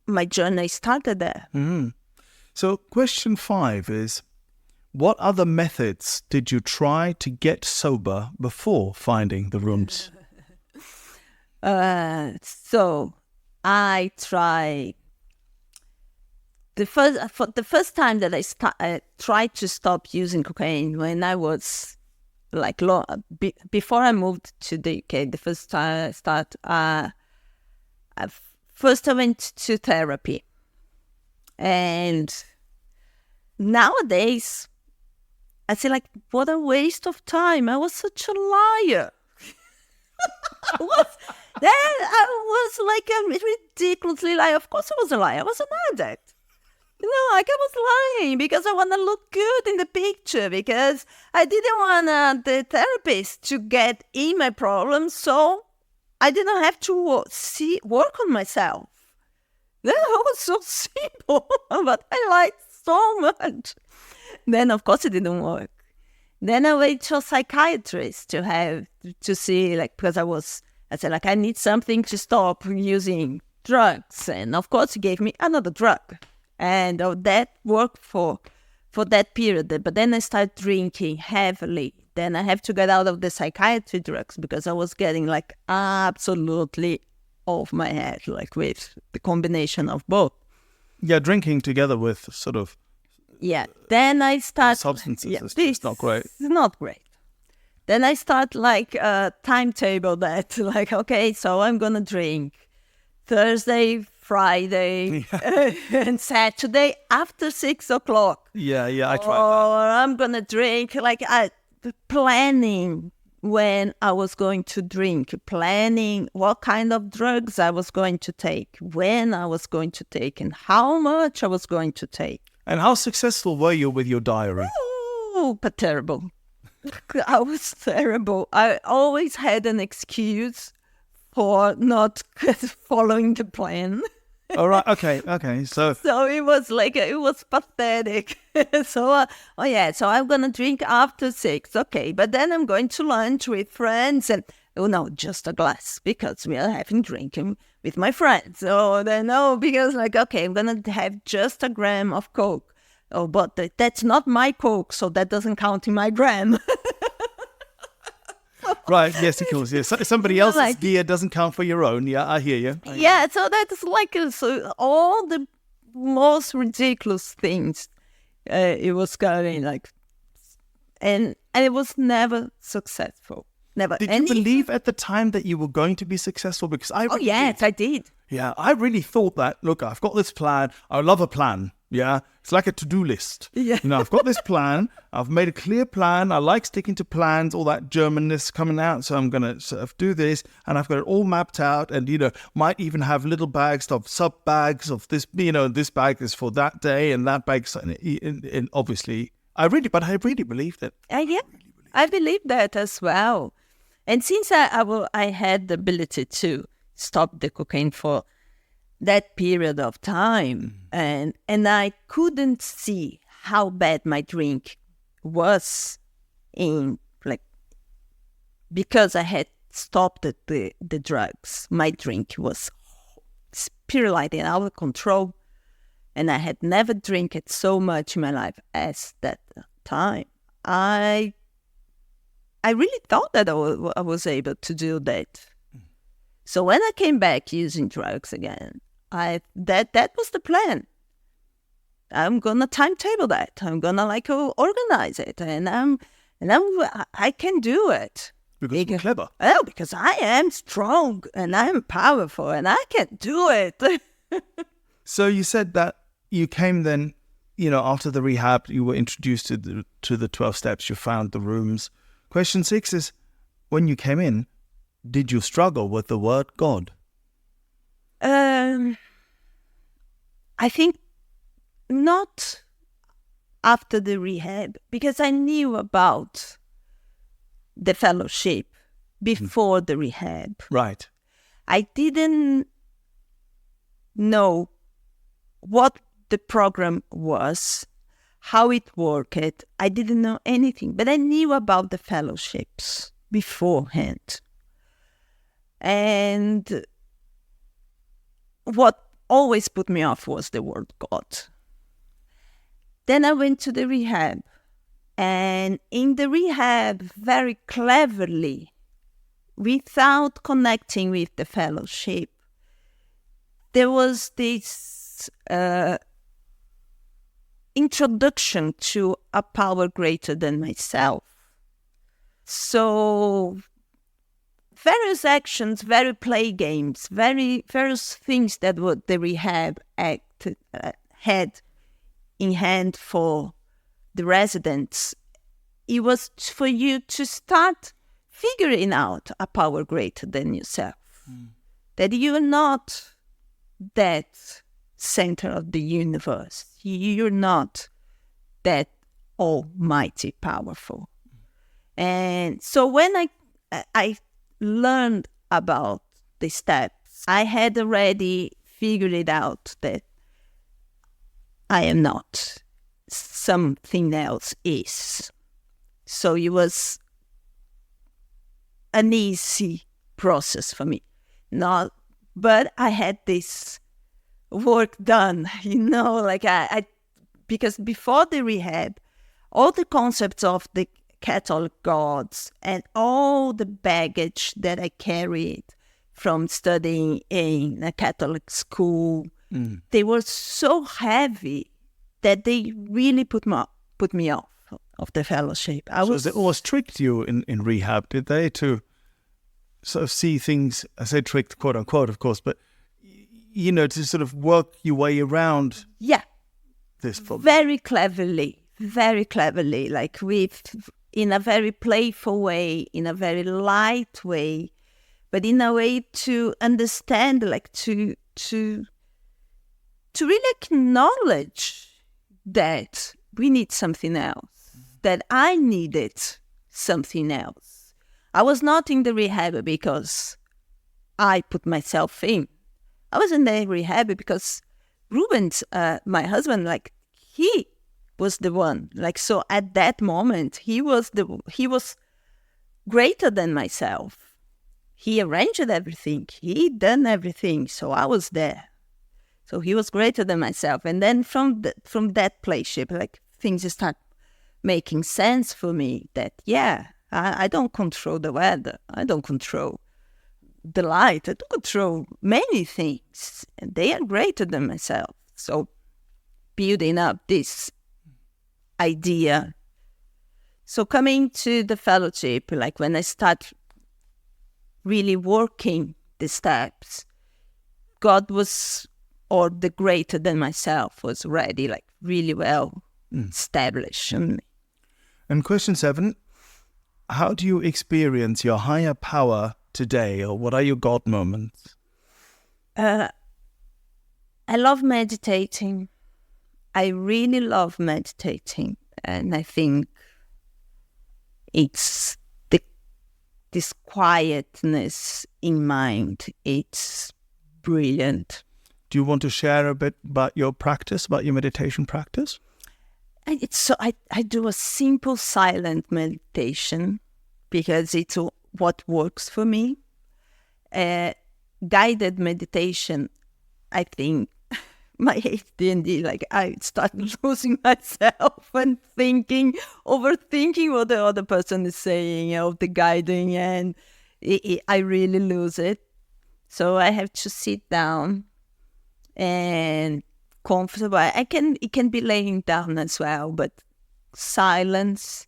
my journey started there. Mm-hmm. So question 5 is, what other methods did you try to get sober before finding the rooms? So I tried the first time that I tried to stop using cocaine when I was like before I moved to the UK. The first time I went to therapy, and nowadays I say like, what a waste of time. I was such a liar. I was like a ridiculously liar. Of course I was a liar. I was an addict. Like I was lying because I want to look good in the picture, because I didn't want the therapist to get in my problems, so I didn't have to work on myself. That was so simple, but I lied so much. Then, of course, it didn't work. Then I went to a psychiatrist to see, like, because I said, like, I need something to stop using drugs. And, of course, he gave me another drug. And that worked for that period. But then I started drinking heavily. Then I have to get out of the psychiatry drugs because I was getting, like, absolutely off my head, like, with the combination of both. Yeah, drinking together with sort of... Yeah, then I start... substances, yeah, it's not great. It's not great. Then I start, like, a timetable that, like, okay, so I'm going to drink Thursday, Friday and Saturday after 6 o'clock. Yeah, I tried Or I'm going to drink. Planning when I was going to drink, planning what kind of drugs I was going to take, when I was going to take, and how much I was going to take. And how successful were you with your diary? Oh, but terrible. I was terrible. I always had an excuse for not following the plan. All right. Okay. So it was pathetic. So I'm going to drink after 6. Okay. But then I'm going to lunch with friends and, oh no, just a glass because we are having drinking with my friends. Oh, then no, because okay, I'm going to have just a gram of Coke. Oh, but that's not my Coke, so that doesn't count in my gram. Right, yes, of course, yes. Somebody else's gear doesn't count for your own. Yeah, I hear you. So that's so all the most ridiculous things. It was going and it was never successful. Never. Did you believe at the time that you were going to be successful? Because I did. Yeah, I really thought that, look, I've got this plan. I love a plan. Yeah, it's like a to-do list. Yeah. I've got this plan. I've made a clear plan. I like sticking to plans, all that Germanness coming out. So I'm going to sort of do this. And I've got it all mapped out. And, might even have little bags of sub-bags of this, this bag is for that day and that bag. And obviously, I really believed it. I believe that as well. And since I had the ability to stop the cocaine for that period of time, and I couldn't see how bad my drink was because I had stopped the drugs. My drink was spiritually out of control, and I had never drank it so much in my life as that time. I really thought that I was able to do that. So when I came back using drugs again, that was the plan. I'm gonna timetable that. I'm gonna organize it, and I can do it. Because you're clever. Oh, because I am strong and I am powerful and I can do it. So you said that you came then, after the rehab, you were introduced to the 12 steps. You found the rooms. Question 6 is, when you came in, did you struggle with the word God? I think not after the rehab, because I knew about the fellowship before the rehab. Right. I didn't know what the program was, how it worked. I didn't know anything, but I knew about the fellowships beforehand. And what always put me off was the word God. Then I went to the rehab. And in the rehab, very cleverly, without connecting with the fellowship, there was this introduction to a power greater than myself. So various actions, various play games, various things that the rehab act had in hand for the residents. It was for you to start figuring out a power greater than yourself. That you're not that center of the universe. You're not that almighty powerful. And so when I learned about the steps, I had already figured it out that I am not. Something else is. So it was an easy process for me. But I had this work done, I because before the rehab, all the concepts of the Catholic gods and all the baggage that I carried from studying in a Catholic school, they were so heavy that they really put me off of the fellowship. So they always tricked you in rehab, did they, to sort of see things, I say tricked, quote unquote, of course, but to sort of work your way around Yeah, this problem. very cleverly, like in a very playful way, in a very light way, but in a way to understand, like to really acknowledge that we need something else, that I needed something else. I was not in the rehab because I put myself in. I was in the rehab because Rubens, my husband, like he was the one. Like, so at that moment, he was greater than myself. He arranged everything. He done everything. So I was there. So he was greater than myself. And then from that playship, like things start making sense for me that, yeah, I don't control the weather. I don't control the light. I don't control many things. And they are greater than myself. So building up this idea. So coming to the fellowship, like when I start really working the steps, God was, or the greater than myself was already like really well established in me. And question 7, how do you experience your higher power today, or what are your God moments? I love meditating. I really love meditating. And I think it's this quietness in mind. It's brilliant. Do you want to share a bit about your practice, about your meditation practice? I do a simple silent meditation because it's what works for me. Guided meditation, I think, my ADD, like I start losing myself and overthinking what the other person is saying, the guiding, and I really lose it. So I have to sit down and comfortable. It can be laying down as well, but silence.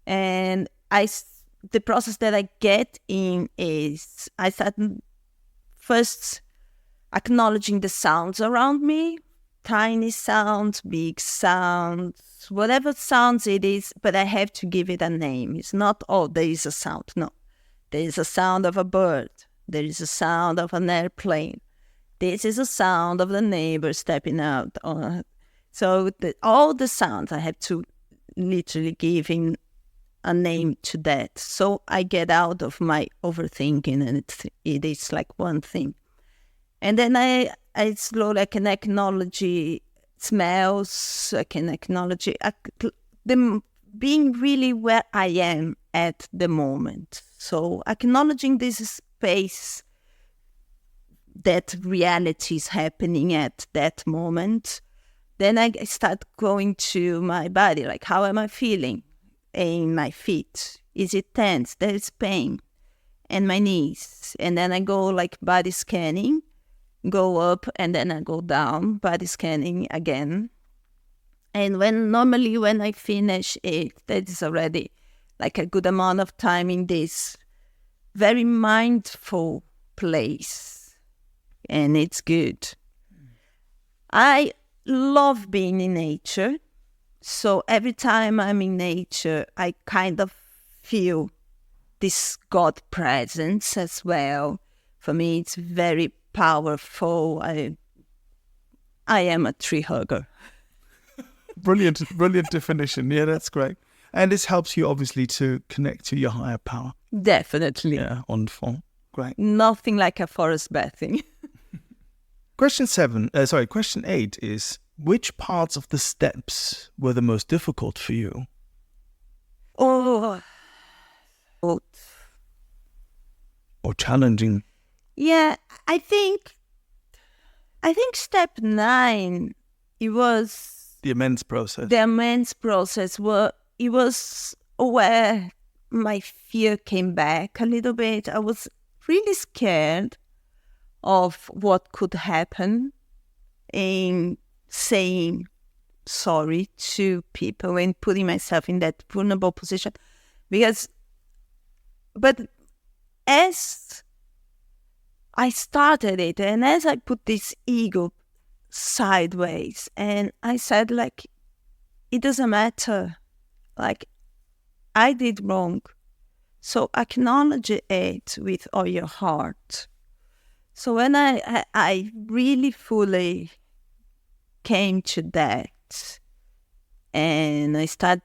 And the process that I get in is I start first acknowledging the sounds around me, tiny sounds, big sounds, whatever sounds it is, but I have to give it a name. It's not, there is a sound. No, there is a sound of a bird. There is a sound of an airplane. This is a sound of the neighbor stepping out. So all the sounds, I have to literally give in a name to that. So I get out of my overthinking, and it is like one thing. And then I slowly can acknowledge smells. I can acknowledge them being really where I am at the moment. So acknowledging this space, that reality is happening at that moment. Then I start going to my body, like how am I feeling in my feet? Is it tense? There is pain. And my knees. And then I go like body scanning, go up and then I go down, body scanning again. And normally when I finish it, that is already like a good amount of time in this very mindful place. And it's good. I love being in nature. So every time I'm in nature, I kind of feel this God presence as well. For me, it's very powerful. I am a tree hugger. Brilliant definition. Yeah, that's great. And this helps you obviously to connect to your higher power. Definitely. Yeah, wonderful. Great. Nothing like a forest bathing. Question 8 is, which parts of the steps were the most difficult for you? Or challenging? Yeah, I think step 9, it was The amends process. The amends process it was where my fear came back a little bit. I was really scared of what could happen in saying sorry to people and putting myself in that vulnerable position. But as I started it, and as I put this ego sideways, and I said, like, it doesn't matter. Like, I did wrong. So acknowledge it with all your heart. So when I really fully came to that, and I started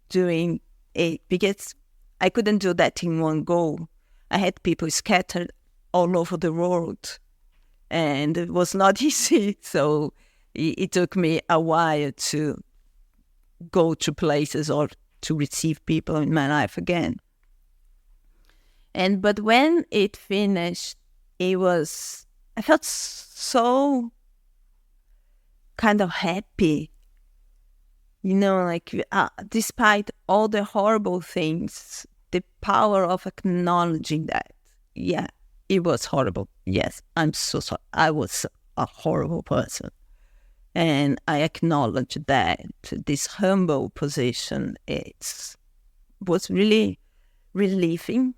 doing it, because I couldn't do that in one go. I had people scattered all over the world, and it was not easy. So it took me a while to go to places or to receive people in my life again. But when it finished, I felt so kind of happy, like despite all the horrible things, the power of acknowledging that, yeah, it was horrible. Yes, I'm so sorry. I was a horrible person. And I acknowledge that this humble position was really relieving,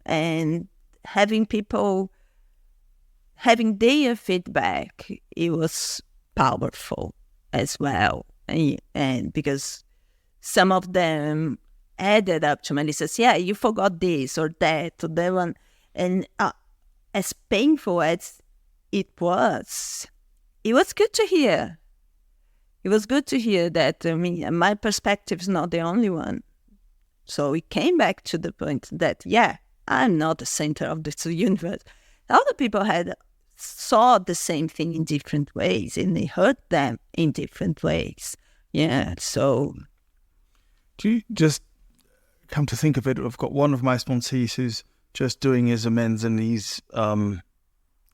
and having people having their feedback, it was powerful as well. And because some of them added up to my list, says, yeah, you forgot this or that or that one. And as painful as it was good to hear. It was good to hear that, my perspective is not the only one. So it came back to the point that, yeah, I'm not the center of this universe. Other people saw the same thing in different ways, and they heard them in different ways. Yeah, so... Do you just come to think of it, I've got one of my sponsees who's just doing his amends, and he's...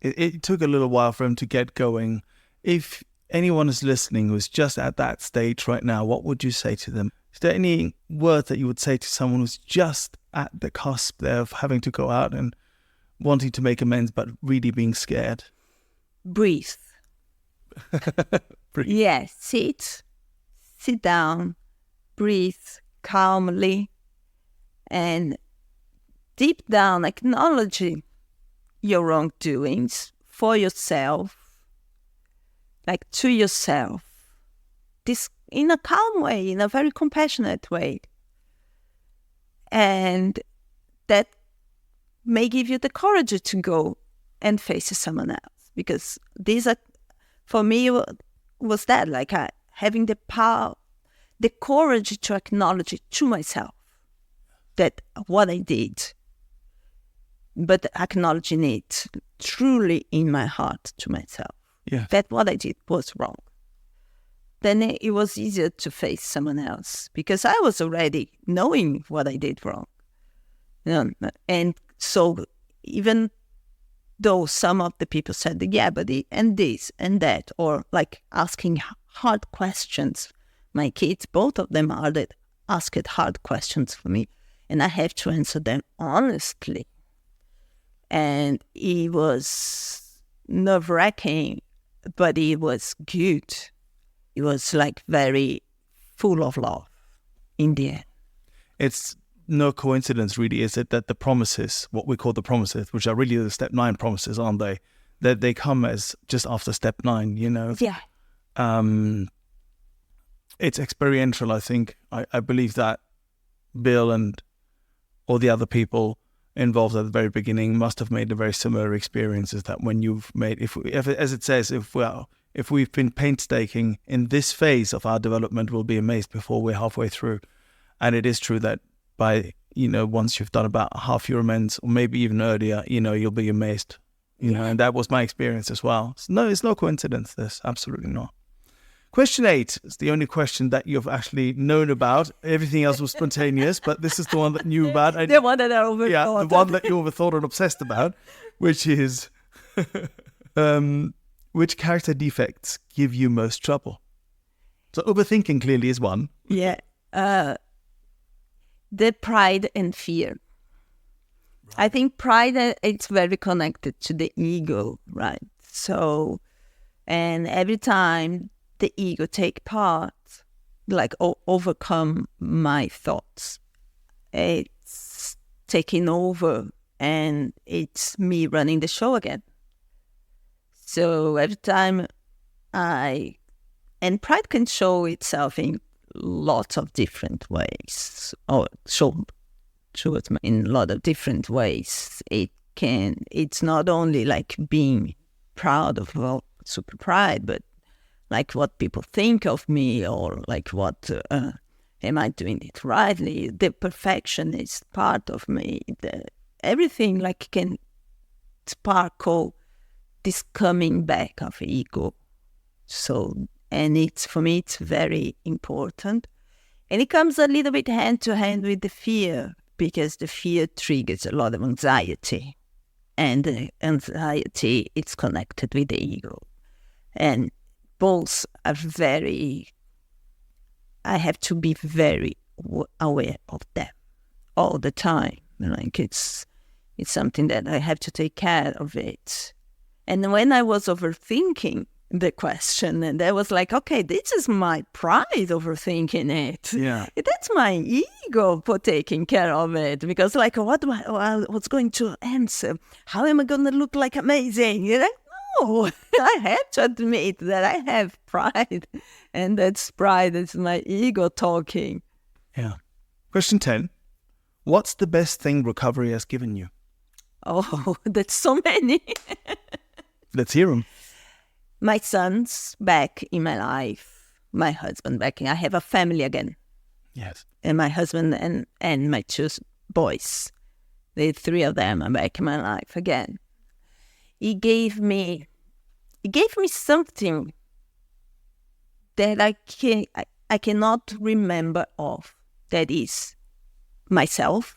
It took a little while for him to get going. If anyone is listening who's just at that stage right now, what would you say to them? Is there any word that you would say to someone who's just at the cusp there of having to go out and wanting to make amends, but really being scared? Breathe. Breathe. Yes, sit down, breathe calmly, and deep down acknowledging your wrongdoings for yourself, like to yourself, this in a calm way, in a very compassionate way. And that may give you the courage to go and face someone else. Because these are, for me, was that, like having the power, the courage to acknowledge it to myself, that what I did, but acknowledging it truly in my heart to myself, that what I did was wrong. Then it was easier to face someone else, because I was already knowing what I did wrong. And so even though some of the people said, yeah, but and this and that, or like asking hard questions, my kids, both of them asked hard questions for me, and I have to answer them honestly. And it was nerve-wracking, but it was good. It was like very full of love in the end. It's no coincidence, really, is it, that the promises, what we call the promises, which are really the step 9 promises, aren't they? That they come as just after step 9, Yeah. It's experiential, I think. I believe that Bill and all the other people involved at the very beginning must have made a very similar experiences, that when you've made, if as it says, if we've been painstaking in this phase of our development, we'll be amazed before we're halfway through. And it is true that by, once you've done about half your amends, or maybe even earlier, you'll be amazed, and that was my experience as well. So it's no coincidence, this, absolutely not. Question 8 is the only question that you've actually known about. Everything else was spontaneous, but this is the one that you knew about. The one that I overthought. Yeah, the one that you overthought and obsessed about, which is, which character defects give you most trouble? So overthinking clearly is one. Yeah. The pride and fear. Right. I think pride, it's very connected to the ego, right? So, and every time the ego take part, like overcome my thoughts, it's taking over and it's me running the show again. So every time and pride can show itself in lots of different ways, or show it in a lot of different ways. It's not only like being proud of, well, super pride, but like what people think of me, or like what, am I doing it rightly? The perfectionist part of me, everything like can sparkle this coming back of ego. So, and for me, it's very important. And it comes a little bit hand to hand with the fear, because the fear triggers a lot of anxiety. And the anxiety, it's connected with the ego. And both are I have to be very aware of them all the time. Like it's something that I have to take care of it. And when I was overthinking the question, and I was like, okay, this is my pride overthinking it. Yeah. That's my ego for taking care of it. Because like, what's going to answer? How am I going to look like amazing? You're like, no, I have to admit that I have pride. And that's pride. It's my ego talking. Yeah. Question 10. What's the best thing recovery has given you? Oh, that's so many. Let's hear them. My son's back in my life. My husband back in. I have a family again. Yes. And my husband and my two boys. The three of them are back in my life again. He gave me something that I cannot remember of. That is myself.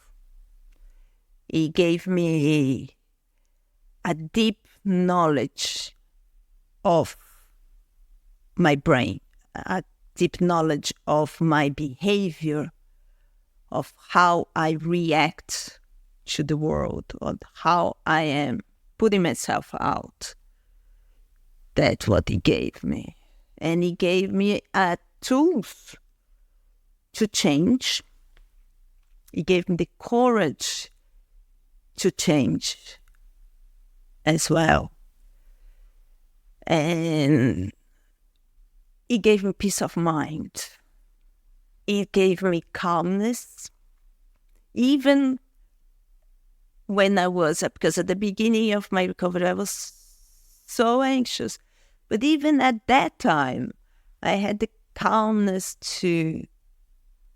He gave me a deep knowledge of my brain, a deep knowledge of my behavior, of how I react to the world, of how I am putting myself out. That's what he gave me. And he gave me tools to change. He gave me the courage to change as well. And he gave me peace of mind. He gave me calmness. Even when because at the beginning of my recovery, I was so anxious. But even at that time, I had the calmness to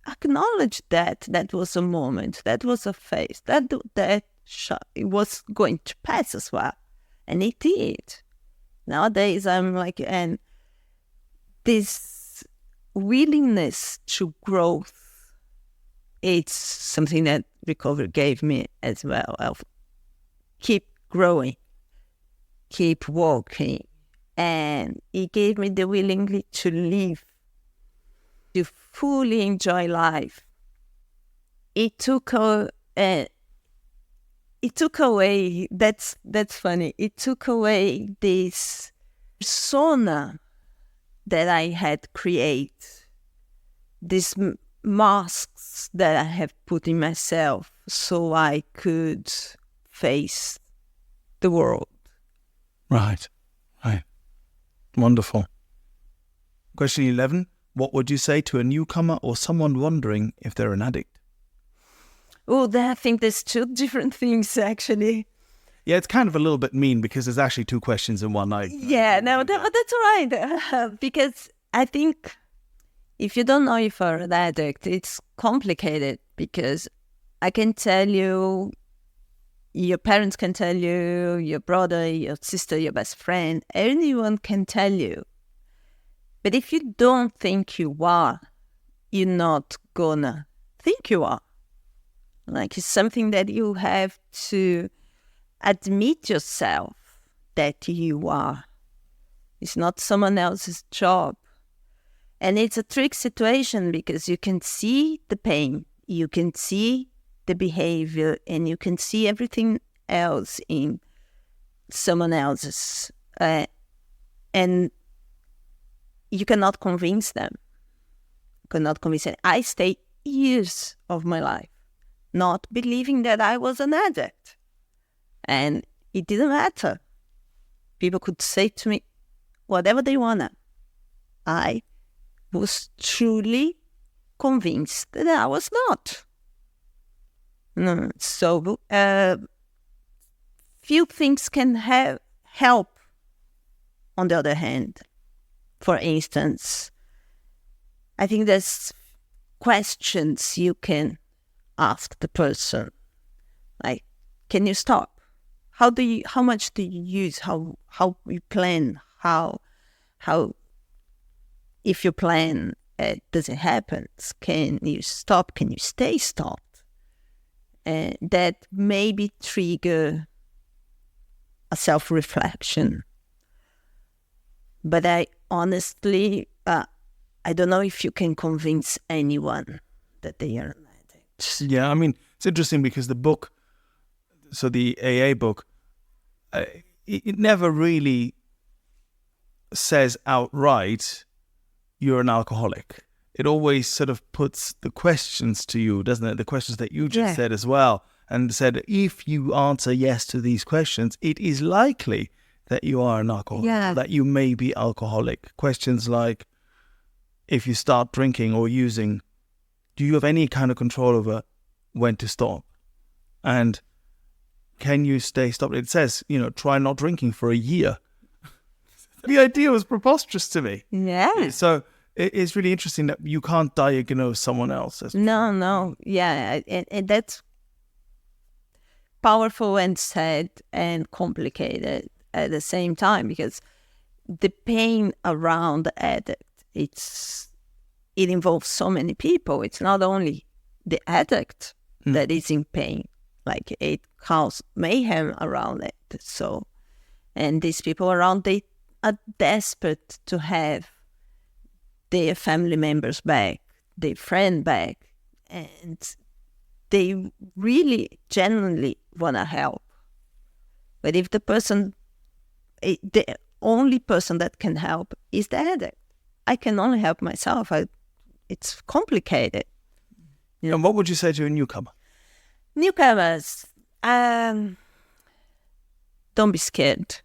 acknowledge that was a moment, that was a phase, that it was going to pass as well. And it did. Nowadays, I'm like, and this willingness to growth, it's something that recovery gave me as well. I'll keep growing, keep walking. And it gave me the willingness to live, to fully enjoy life. It took away, that's funny, it took away this persona that I had created, these masks that I have put in myself so I could face the world. Right. Wonderful. Question 11. What would you say to a newcomer or someone wondering if they're an addict? Oh, I think there's two different things, actually. Yeah, it's kind of a little bit mean because there's actually two questions in one. That's right. Because I think if you don't know if you're an addict, it's complicated, because I can tell you, your parents can tell you, your brother, your sister, your best friend, anyone can tell you. But if you don't think you are, you're not gonna think you are. Like, it's something that you have to admit yourself that you are. It's not someone else's job. And it's a trick situation, because you can see the pain, you can see the behavior, and you can see everything else in someone else's. And you cannot convince them. I stayed years of my life not believing that I was an addict. And it didn't matter. People could say to me whatever they wanted. I was truly convinced that I was not. So few things can help. On the other hand, for instance, I think there's questions you can ask the person, like, can you stop? How much do you use? How you plan? How if you plan it doesn't happen? Can you stop? Can you stay stopped? And that maybe trigger a self-reflection. But I honestly, I don't know if you can convince anyone that they are an addict. Yeah, I mean, it's interesting because the book, so the AA book, it never really says outright you're an alcoholic. It always sort of puts the questions to you, doesn't it? The questions that you just said as well. And said, if you answer yes to these questions, it is likely that you are an alcoholic, that you may be alcoholic. Questions like, if you start drinking or using, do you have any kind of control over when to stop? And can you stay stopped? It says, try not drinking for a year. The idea was preposterous to me. Yeah. So it's really interesting that you can't diagnose someone else. No. Yeah. And that's powerful and sad and complicated at the same time, because the pain around the addict, it involves so many people. It's not only the addict that is in pain, like it causes mayhem around it. So, and these people around, they are desperate to have their family members back, their friend back, and they really genuinely want to help. But if the only person that can help is the addict, I can only help myself. It's complicated. And what would you say to a newcomer? Newcomers, don't be scared.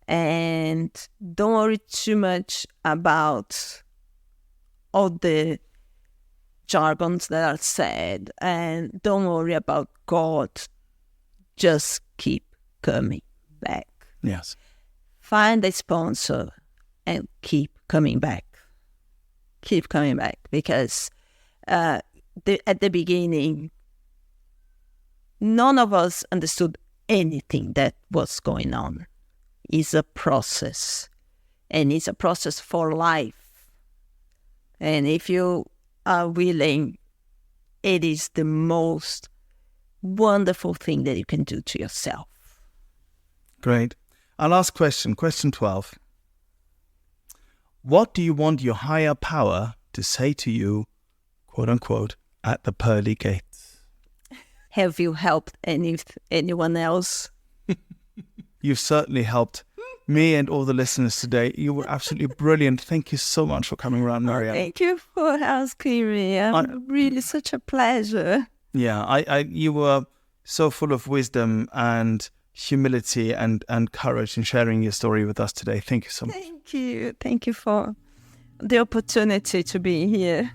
And don't worry too much about all the jargons that are said. And don't worry about God. Just keep coming back. Yes. Find a sponsor and keep coming back. Keep coming back, because at the beginning, none of us understood anything that was going on. It's a process, and it's a process for life. And if you are willing, it is the most wonderful thing that you can do to yourself. Great. Our last question, question 12. What do you want your higher power to say to you, quote unquote, at the pearly gates? Have you helped anyone else? You've certainly helped me and all the listeners today. You were absolutely brilliant. Thank you so much for coming around, Mariana. Thank you for asking me. Really such a pleasure. Yeah, you were so full of wisdom and humility and courage in sharing your story with us today. Thank you so much. Thank you. Thank you for the opportunity to be here.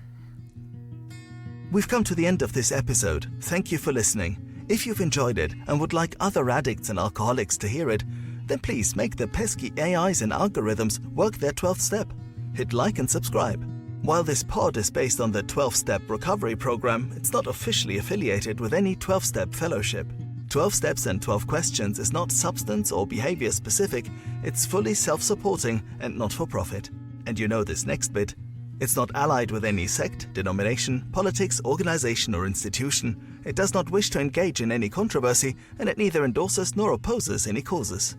We've come to the end of this episode. Thank you for listening. If you've enjoyed it and would like other addicts and alcoholics to hear it, then please make the pesky AIs and algorithms work their 12th step. Hit like and subscribe. While this pod is based on the 12-step recovery program, it's not officially affiliated with any 12-step fellowship. 12 Steps and 12 Questions is not substance or behavior specific. It's fully self-supporting and not for profit. And you know this next bit. It's not allied with any sect, denomination, politics, organization or institution. It does not wish to engage in any controversy, and it neither endorses nor opposes any causes.